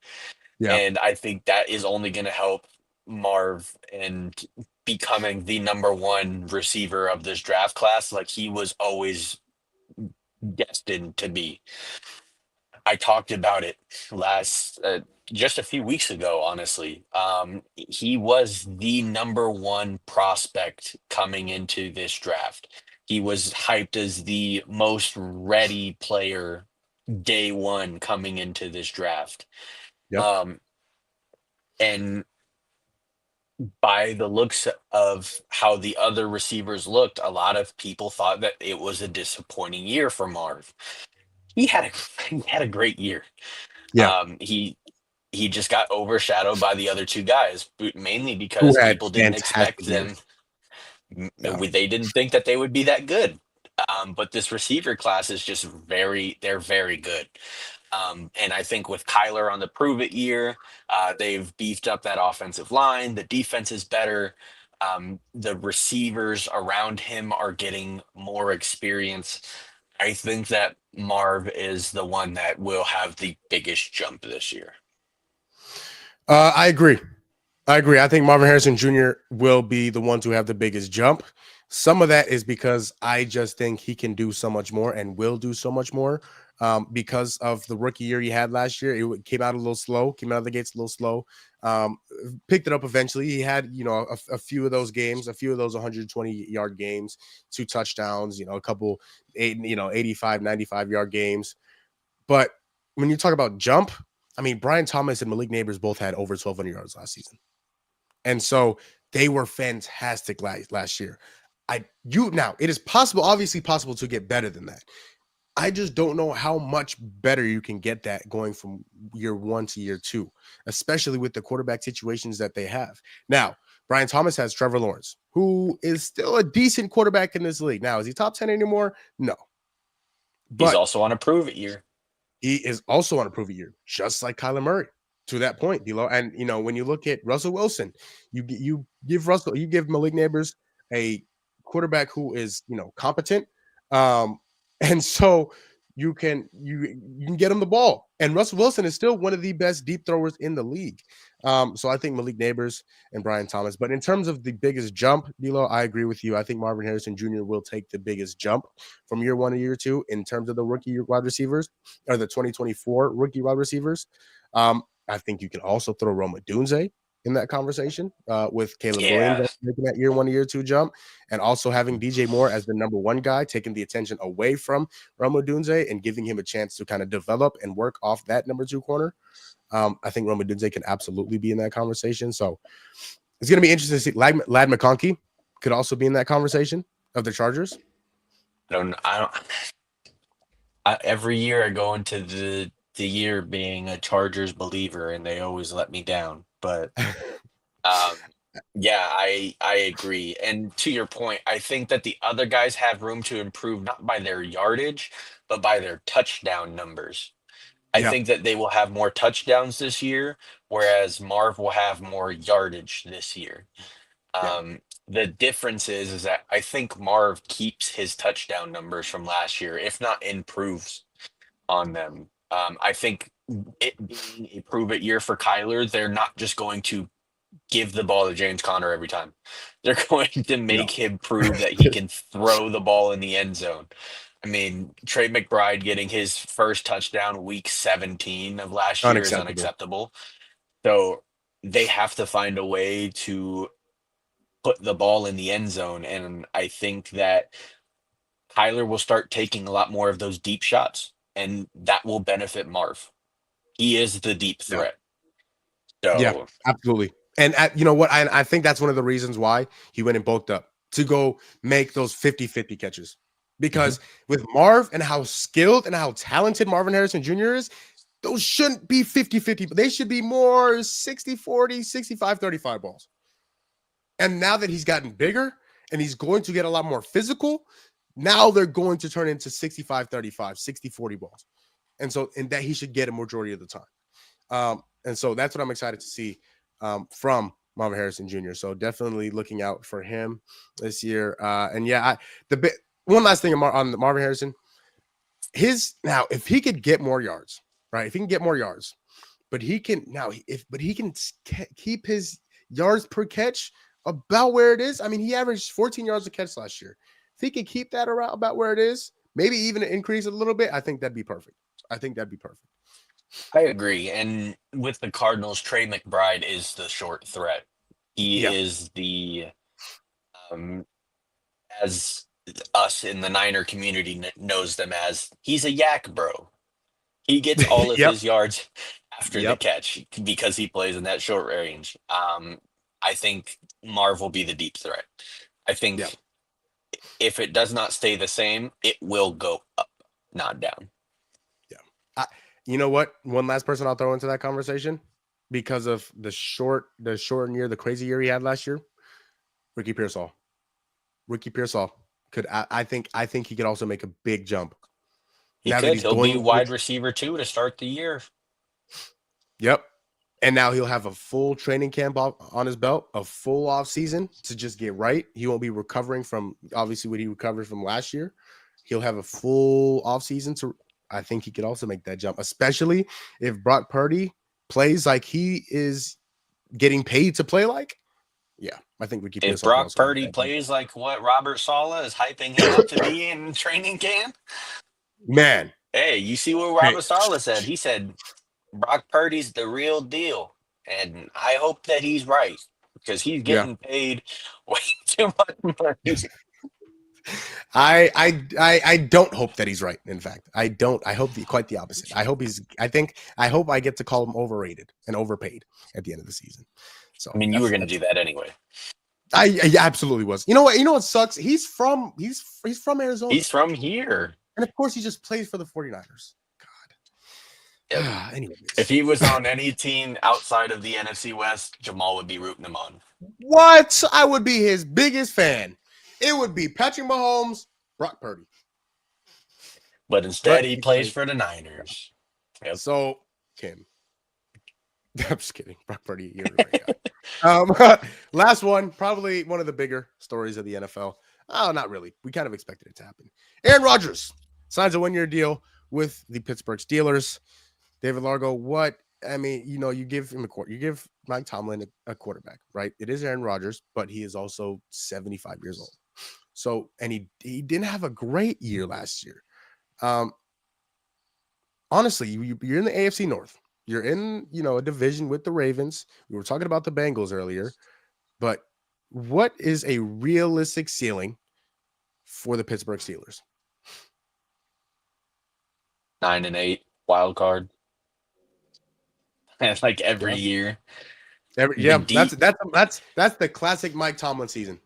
Yeah. And I think that is only going to help Marv and becoming the number 1 receiver of this draft class, like he was always destined to be. I talked about it just a few weeks ago, honestly. He was the number one prospect coming into this draft. He was hyped as the most ready player day one coming into this draft. Yep. Um, and by the looks of how the other receivers looked, a lot of people thought that it was a disappointing year for Marv. He had a great year. Yeah. He just got overshadowed by the other two guys, mainly Who because had people didn't expect fantastic years. them. Yeah. They didn't think that they would be that good. But this receiver class is just they're very good. And I think with Kyler on the prove it year, they've beefed up that offensive line. The defense is better. The receivers around him are getting more experience. I think that Marv is the one that will have the biggest jump this year. I agree. I think Marvin Harrison Jr. will be the one to have the biggest jump. Some of that is because I just think he can do so much more and will do so much more because of the rookie year he had last year. Came out a little slow, came out of the gates a little slow, picked it up eventually. He had, a few of those games, a few of those 120-yard games, 2 touchdowns, a couple, 85, 95-yard games. But when you talk about jump, I mean, Brian Thomas and Malik Neighbors both had over 1,200 yards last season. And so they were fantastic last year. Now it is possible, obviously possible to get better than that. I just don't know how much better you can get that going from year 1 to year 2, especially with the quarterback situations that they have. Now, Brian Thomas has Trevor Lawrence, who is still a decent quarterback in this league. Now, is he top 10 anymore? No. He's But also on a prove it year. he is also on a prove it year, just like Kyler Murray. To that point, D'Lo. And when you look at Russell Wilson, you give Malik Neighbors a quarterback who is competent, and so you can get him the ball. And Russell Wilson is still one of the best deep throwers in the league. So I think Malik Neighbors and Brian Thomas. But in terms of the biggest jump, D'Lo, I agree with you. I think Marvin Harrison Jr. will take the biggest jump from year 1 to year 2 in terms of the rookie wide receivers or the 2024 rookie wide receivers. I think you can also throw Rome Odunze in that conversation with Caleb Williams making that year 1 to year 2 jump, and also having DJ Moore as the number 1 guy, taking the attention away from Rome Odunze and giving him a chance to kind of develop and work off that number 2 corner. I think Rome Odunze can absolutely be in that conversation. So it's going to be interesting to see. Lad McConkey could also be in that conversation of the Chargers. Every year I go into the year being a Chargers believer, and they always let me down. But yeah, I agree. And to your point, I think that the other guys have room to improve, not by their yardage, but by their touchdown numbers. I think that they will have more touchdowns this year, whereas Marv will have more yardage this year. The difference is that I think Marv keeps his touchdown numbers from last year, if not improves on them. I think it being a prove it year for Kyler, they're not just going to give the ball to James Conner every time. They're going to make him prove that he can throw the ball in the end zone. I mean, Trey McBride getting his first touchdown week 17 of last year is unacceptable. So they have to find a way to put the ball in the end zone. And I think that Kyler will start taking a lot more of those deep shots, and that will benefit Marv. He is the deep threat. So Absolutely. And you know what? I think that's one of the reasons why he went and bulked up to go make those 50-50 catches. Because with Marv and how skilled and how talented Marvin Harrison Jr. is, those shouldn't be 50-50. They should be more 60-40, 65-35 balls. And now that he's gotten bigger and he's going to get a lot more physical, now they're going to turn into 65-35, 60-40 balls. And that he should get a majority of the time. And so that's what I'm excited to see from Marvin Harrison Jr. So definitely looking out for him this year. One last thing on Marvin Harrison, if he could get more yards, right? If he can get more yards, but he can keep his yards per catch about where it is. I mean, he averaged 14 yards a catch last year. If he could keep that around about where it is, maybe even increase it a little bit, I think that'd be perfect. I agree. And with the Cardinals, Trey McBride is the short threat. He Yeah. is the um, as us in the Niner community knows them as, he's a yak bro. He gets all of Yep. his yards after the Yep. catch because he plays in that short range. I think Marv will be the deep threat. I Yep. think if it does not stay the same, it will go up, not down. You know what? One last person I'll throw into that conversation because of the short year, the crazy year he had last year. Ricky Pearsall. Ricky Pearsall could. I think he could also make a big jump. He Now that could. he's He'll be going. wide receiver 2 to start the year. Yep. And now he'll have a full training camp on his belt, a full off season to just get right. He won't be recovering from obviously what he recovered from last year. He'll have a full off season to. I think he could also make that jump, especially if Brock Purdy plays like he is getting paid to play like. Yeah, I think Ricky If Pearsall can Brock also make Purdy that jump. plays like what Robert Saleh is hyping him up to be in training camp, Man, hey, you see what hey, Robert Saleh said? He said Brock Purdy's the real deal, and I hope that he's right because he's yeah. getting paid way too much money. I don't hope that he's right. In fact, I don't. I hope quite the opposite. I hope I get to call him overrated and overpaid at the end of the season. So I mean, you were going to do that anyway. I absolutely was. You know what? You know what sucks? He's from Arizona. He's from here. And of course he just plays for the 49ers. God. Yep. Anyways. If he was on any team outside of the NFC West, Jamal would be rooting him on. What? I would be his biggest fan. It would be Patrick Mahomes, Brock Purdy. But instead, he plays for the Niners. Yep. So, Kim. I'm just kidding. Brock Purdy, you're a great guy. Last one, probably one of the bigger stories of the NFL. Oh, not really. We kind of expected it to happen. Aaron Rodgers signs a 1-year deal with the Pittsburgh Steelers. David Largo, what? I mean, you give him you give Mike Tomlin a quarterback, right? It is Aaron Rodgers, but he is also 75 years old. So, and he didn't have a great year last year. Honestly, you're in the AFC North. You're in, a division with the Ravens. We were talking about the Bengals earlier, but what is a realistic ceiling for the Pittsburgh Steelers? 9-8 wild card. And like every year. That's the classic Mike Tomlin season.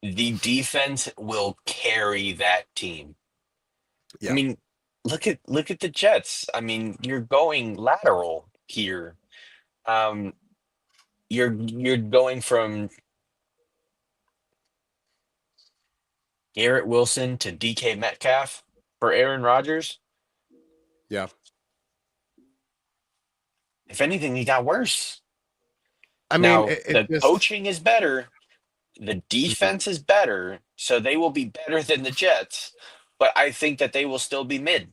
The defense will carry that team. Yeah. I mean, look at the Jets. I mean, you're going lateral here. You're going from Garrett Wilson to DK Metcalf for Aaron Rodgers. Yeah. If anything, he got worse. I mean, now, the coaching is better. The defense is better, so they will be better than the Jets. But I think that they will still be mid.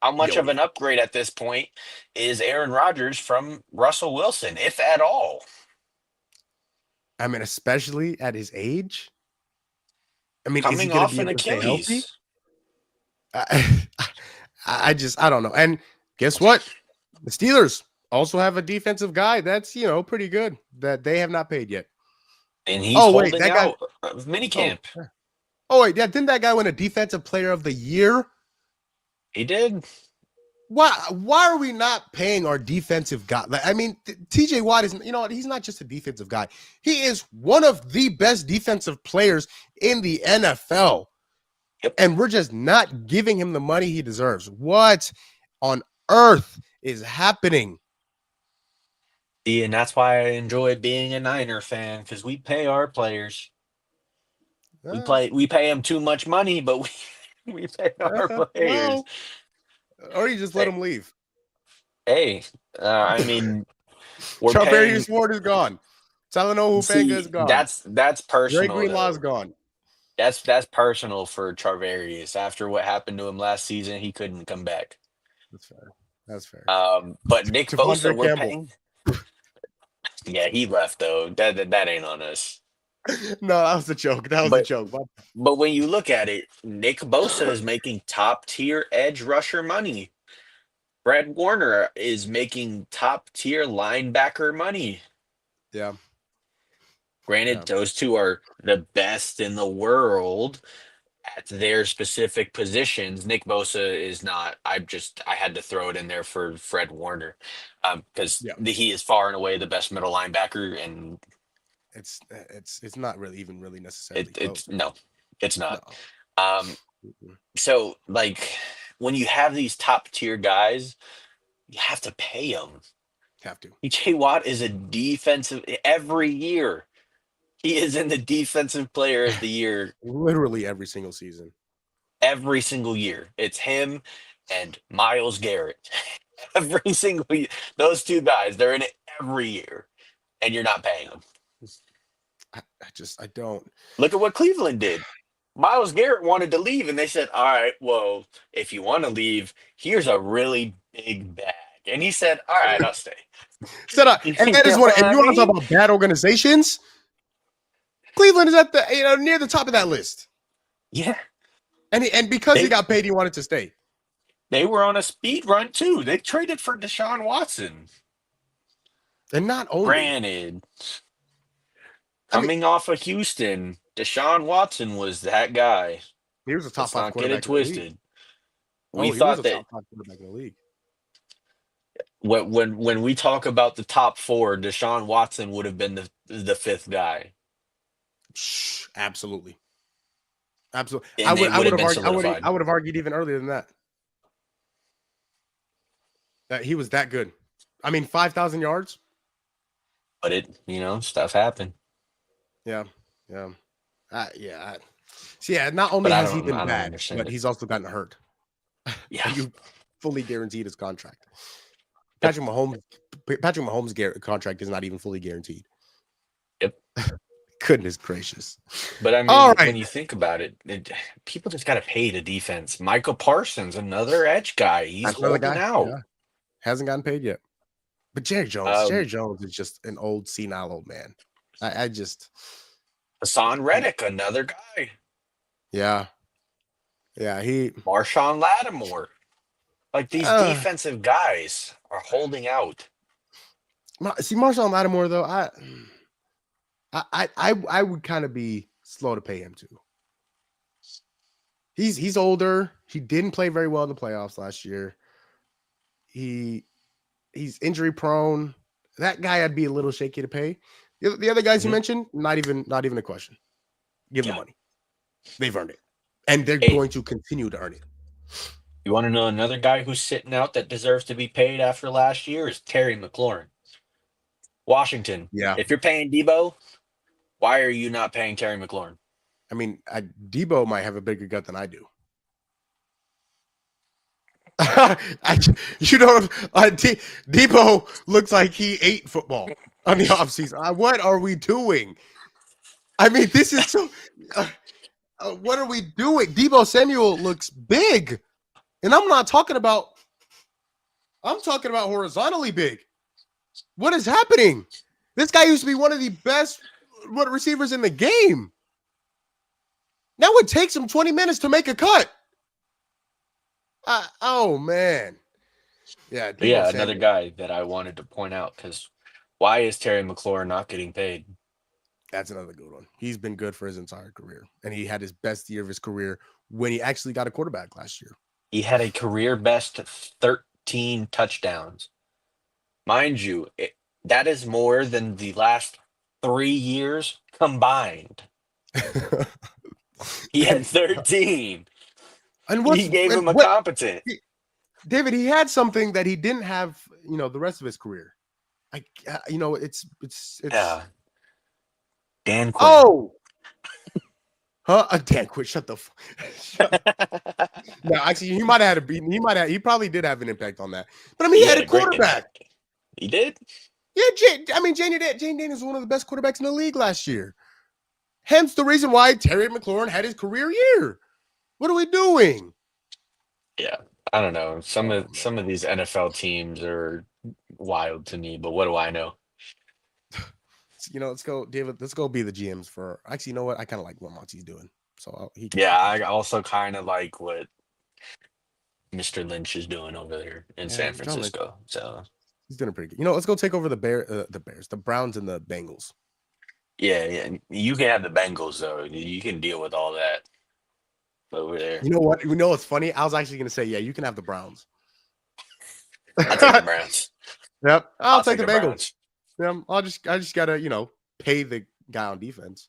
How much of an upgrade at this point is Aaron Rodgers from Russell Wilson, if at all? I mean, especially at his age. I mean, coming off an Achilles. I don't know. And guess what? The Steelers also have a defensive guy that's, pretty good that they have not paid yet. And he's holding out of minicamp. Oh, wait. Yeah. Didn't that guy win a defensive player of the year? He did. Why are we not paying our defensive guy? I mean, TJ Watt is, he's not just a defensive guy. He is one of the best defensive players in the NFL. Yep. And we're just not giving him the money he deserves. What on earth is happening? And that's why I enjoy being a Niner fan, because we pay our players. We pay them too much money, but we pay our players. Or you just let them leave. Hey, I mean, Charvarius Ward is gone. Talanoa Hufanga is gone. That's personal. Dre Greenlaw's gone. That's personal for Charvarius. After what happened to him last season, he couldn't come back. That's fair. But Nick Bosa, we're paying. Yeah, he left though. That ain't on us. No, that was a joke. A joke. But when you look at it, Nick Bosa is making top tier edge rusher money. Fred Warner is making top tier linebacker money. Yeah. Granted, those two are the best in the world at their specific positions. Nick Bosa is not. I had to throw it in there for Fred Warner because he is far and away the best middle linebacker, and it's not really even really necessarily close. It's not. No. So like when you have these top tier guys, you have to pay them. Have to. TJ Watt is a defensive every year. He is in the defensive player of the year. Literally every single season. Every single year. It's him and Myles Garrett. Every single year. Those two guys, they're in it every year. And you're not paying them. I don't. Look at what Cleveland did. Myles Garrett wanted to leave, and they said, all right, well, if you want to leave, here's a really big bag. And he said, all right, I'll stay. And that is what, and you want to talk about bad organizations? Cleveland is at the near the top of that list. Yeah. And because he got paid, he wanted to stay. They were on a speed run too. They traded for Deshaun Watson. And not only granted, coming off of Houston, Deshaun Watson was that guy. He was a top 5 quarterback. Get it twisted. We thought that top 5 quarterback in the league. When we talk about the top 4, Deshaun Watson would have been the 5th guy. Absolutely. I would have argued even earlier than that. That he was that good. I mean, 5,000 yards. But stuff happened. Yeah. Not only has he been bad, but he's also gotten hurt. Yeah. You fully guaranteed his contract. Patrick Mahomes' contract is not even fully guaranteed. Yep. Goodness gracious. But I mean, when you think about it, people just got to pay the defense. Michael Parsons, another edge guy. He's holding out. Yeah. Hasn't gotten paid yet. But Jerry Jones is just an old senile old man. I just Hassan Reddick, another guy. Yeah. Yeah, Marshawn Lattimore. Like these defensive guys are holding out. See, Marshawn Lattimore though, I would kind of be slow to pay him too. He's older. He didn't play very well in the playoffs last year. He's injury prone. That guy I'd be a little shaky to pay. The other guys you mentioned, not even a question. Give them money. They've earned it. And they're going to continue to earn it. You want to know another guy who's sitting out that deserves to be paid after last year is Terry McLaurin. Washington. Yeah. If you're paying Debo, why are you not paying Terry McLaurin? I mean, Debo might have a bigger gut than I do. Debo looks like he ate football on the offseason. What are we doing? I mean, this is so. What are we doing? Debo Samuel looks big, and I'm talking about horizontally big. What is happening? This guy used to be one of the best receivers in the game. Now it takes him 20 minutes to make a cut. Oh man. Yeah. Another guy that I wanted to point out, because why is Terry McLaurin not getting paid? That's another good one. He's been good for his entire career, and he had his best year of his career when he actually got a quarterback last year. He had a career best 13 touchdowns. Mind you, that is more than the last 3 years combined. He had 13. And he gave him a competent. David, he had something that he didn't have, the rest of his career. It's Dan Quinn. Oh, Dan Quinn. Shut the. No, actually, he might have had he probably did have an impact on that. But I mean, he had a quarterback. He did. Yeah, Jane Daniels was one of the best quarterbacks in the league last year. Hence the reason why Terry McLaurin had his career year. What are we doing? Yeah, I don't know. Some of these NFL teams are wild to me, but what do I know? Let's go, David. Let's go be the GMs for. Actually, you know what? I kind of like what Monty's doing. So I also kind of like what Mr. Lynch is doing over there in Yeah, San John Lynch. Francisco. So He's doing pretty good. You know, let's go take over the Bears, the Browns, and the Bengals. yeah. You can have the Bengals though. You can deal with all that over there. You know what? You know what's funny? I was actually going to say, yeah, you can have the Browns. I'll take the Browns. Yep, I'll take the Bengals. Browns. Yeah, I just gotta, pay the guy on defense.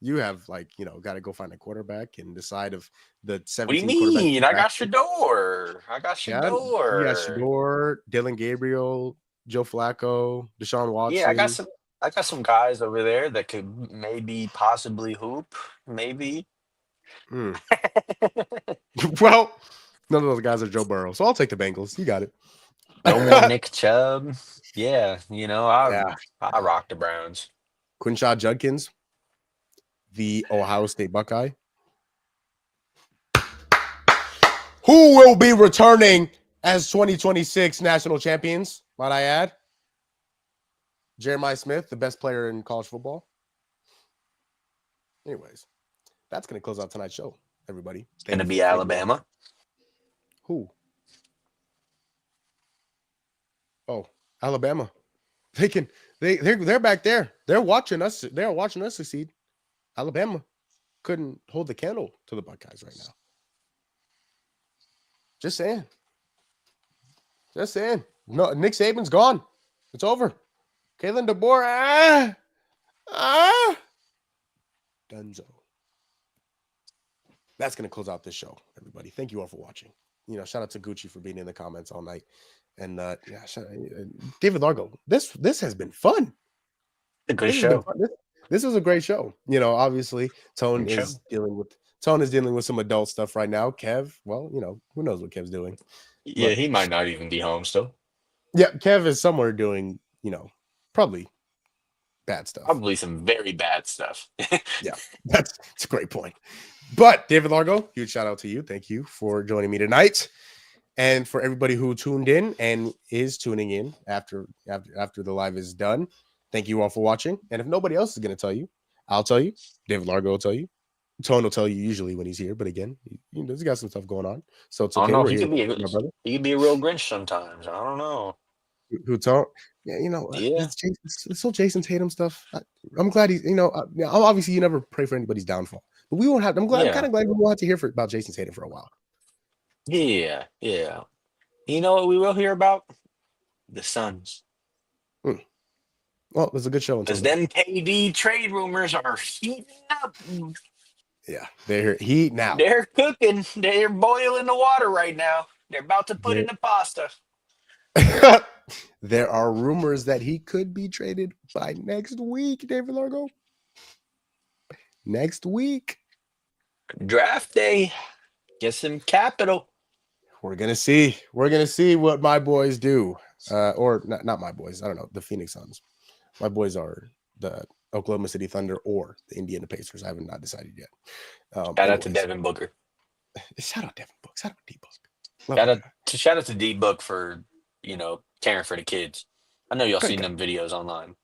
You have got to go find a quarterback and decide if the What do 17 you quarterbacks. mean? I got Shador. You got Shador, Dylan Gabriel, Joe Flacco, Deshaun Watson. Yeah, I got some guys over there that could maybe possibly hoop. Maybe. Hmm. Well, none of those guys are Joe Burrow, so I'll take the Bengals. You got it. No more Nick Chubb. Yeah, Yeah. I rock the Browns. Quinshaw Judkins, the Ohio State Buckeye. Who will be returning as 2026 national champions, might I add? Jeremiah Smith, the best player in college football. Anyways, that's going to close out tonight's show, everybody. It's going to be Alabama. Who? Oh, Alabama. They're back there. They're watching us. They're watching us succeed. Alabama couldn't hold the candle to the Buckeyes right now. Just saying. No, Nick Saban's gone. It's over. Kalen DeBoer. Dunzo. That's going to close out this show, everybody. Thank you all for watching. Shout out to Gucci for being in the comments all night. And David Largo. This has been fun. A good show. This was a great show. Obviously, Tone is dealing with some adult stuff right now. Kev, well, who knows what Kev's doing. Yeah, But he might not even be home still. yeah, Kev is somewhere doing, probably bad stuff. Probably some very bad stuff. Yeah, that's a great point. But David Largo, huge shout out to you. Thank you for joining me tonight. And for everybody who tuned in and is tuning in after the live is done, thank you all for watching. And if nobody else is going to tell you, I'll tell you. David Largo will tell you. Tone will tell you usually when he's here, but again, he's got some stuff going on, so it's okay. He could be a real Grinch sometimes. I don't know. Who Tone? Yeah, Yeah. It's so Jason Tatum stuff. I'm glad he's. Obviously, you never pray for anybody's downfall, but we won't have. I'm kind of glad we won't have to hear about Jason Tatum for a while. Yeah. You know what we will hear about? The Suns. Well, it was a good show. Because them KD trade rumors are heating up. Yeah, they're heat now. They're cooking. They're boiling the water right now. They're about to put in the pasta. There are rumors that he could be traded by next week, David Largo. Next week. Draft day. Get some capital. We're gonna see. We're gonna see what my boys do. Or not my boys. I don't know. The Phoenix Suns. My boys are the Oklahoma City Thunder or the Indiana Pacers. I haven't not decided yet. Shout out to Devin Booker. Shout out Devin Book. Shout out D Book. Shout out to D Book for caring for the kids. I know y'all seen them videos online.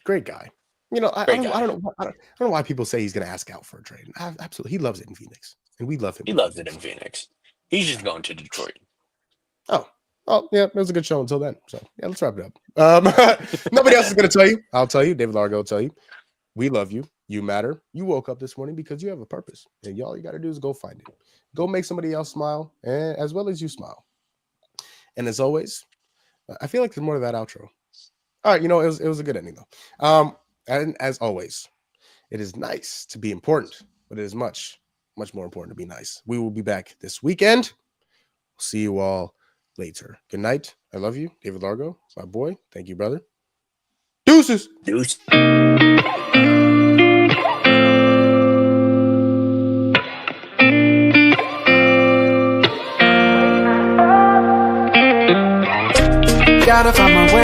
Great guy. I don't know why people say he's gonna ask out for a trade. Absolutely, he loves it in Phoenix, and we love him. He loves it in Phoenix. He's just going to Detroit. Oh, yeah, it was a good show until then. So, yeah, let's wrap it up. Nobody else is going to tell you. I'll tell you. David Largo will tell you. We love you. You matter. You woke up this morning because you have a purpose. And all you got to do is go find it. Go make somebody else smile, as well as you smile. And as always, I feel like there's more to that outro. All right, it was a good ending, though. And as always, it is nice to be important, but it is much, much more important to be nice. We will be back this weekend. We'll see you all later. Good night. I love you. David Largo, my boy. Thank you, brother. Deuces.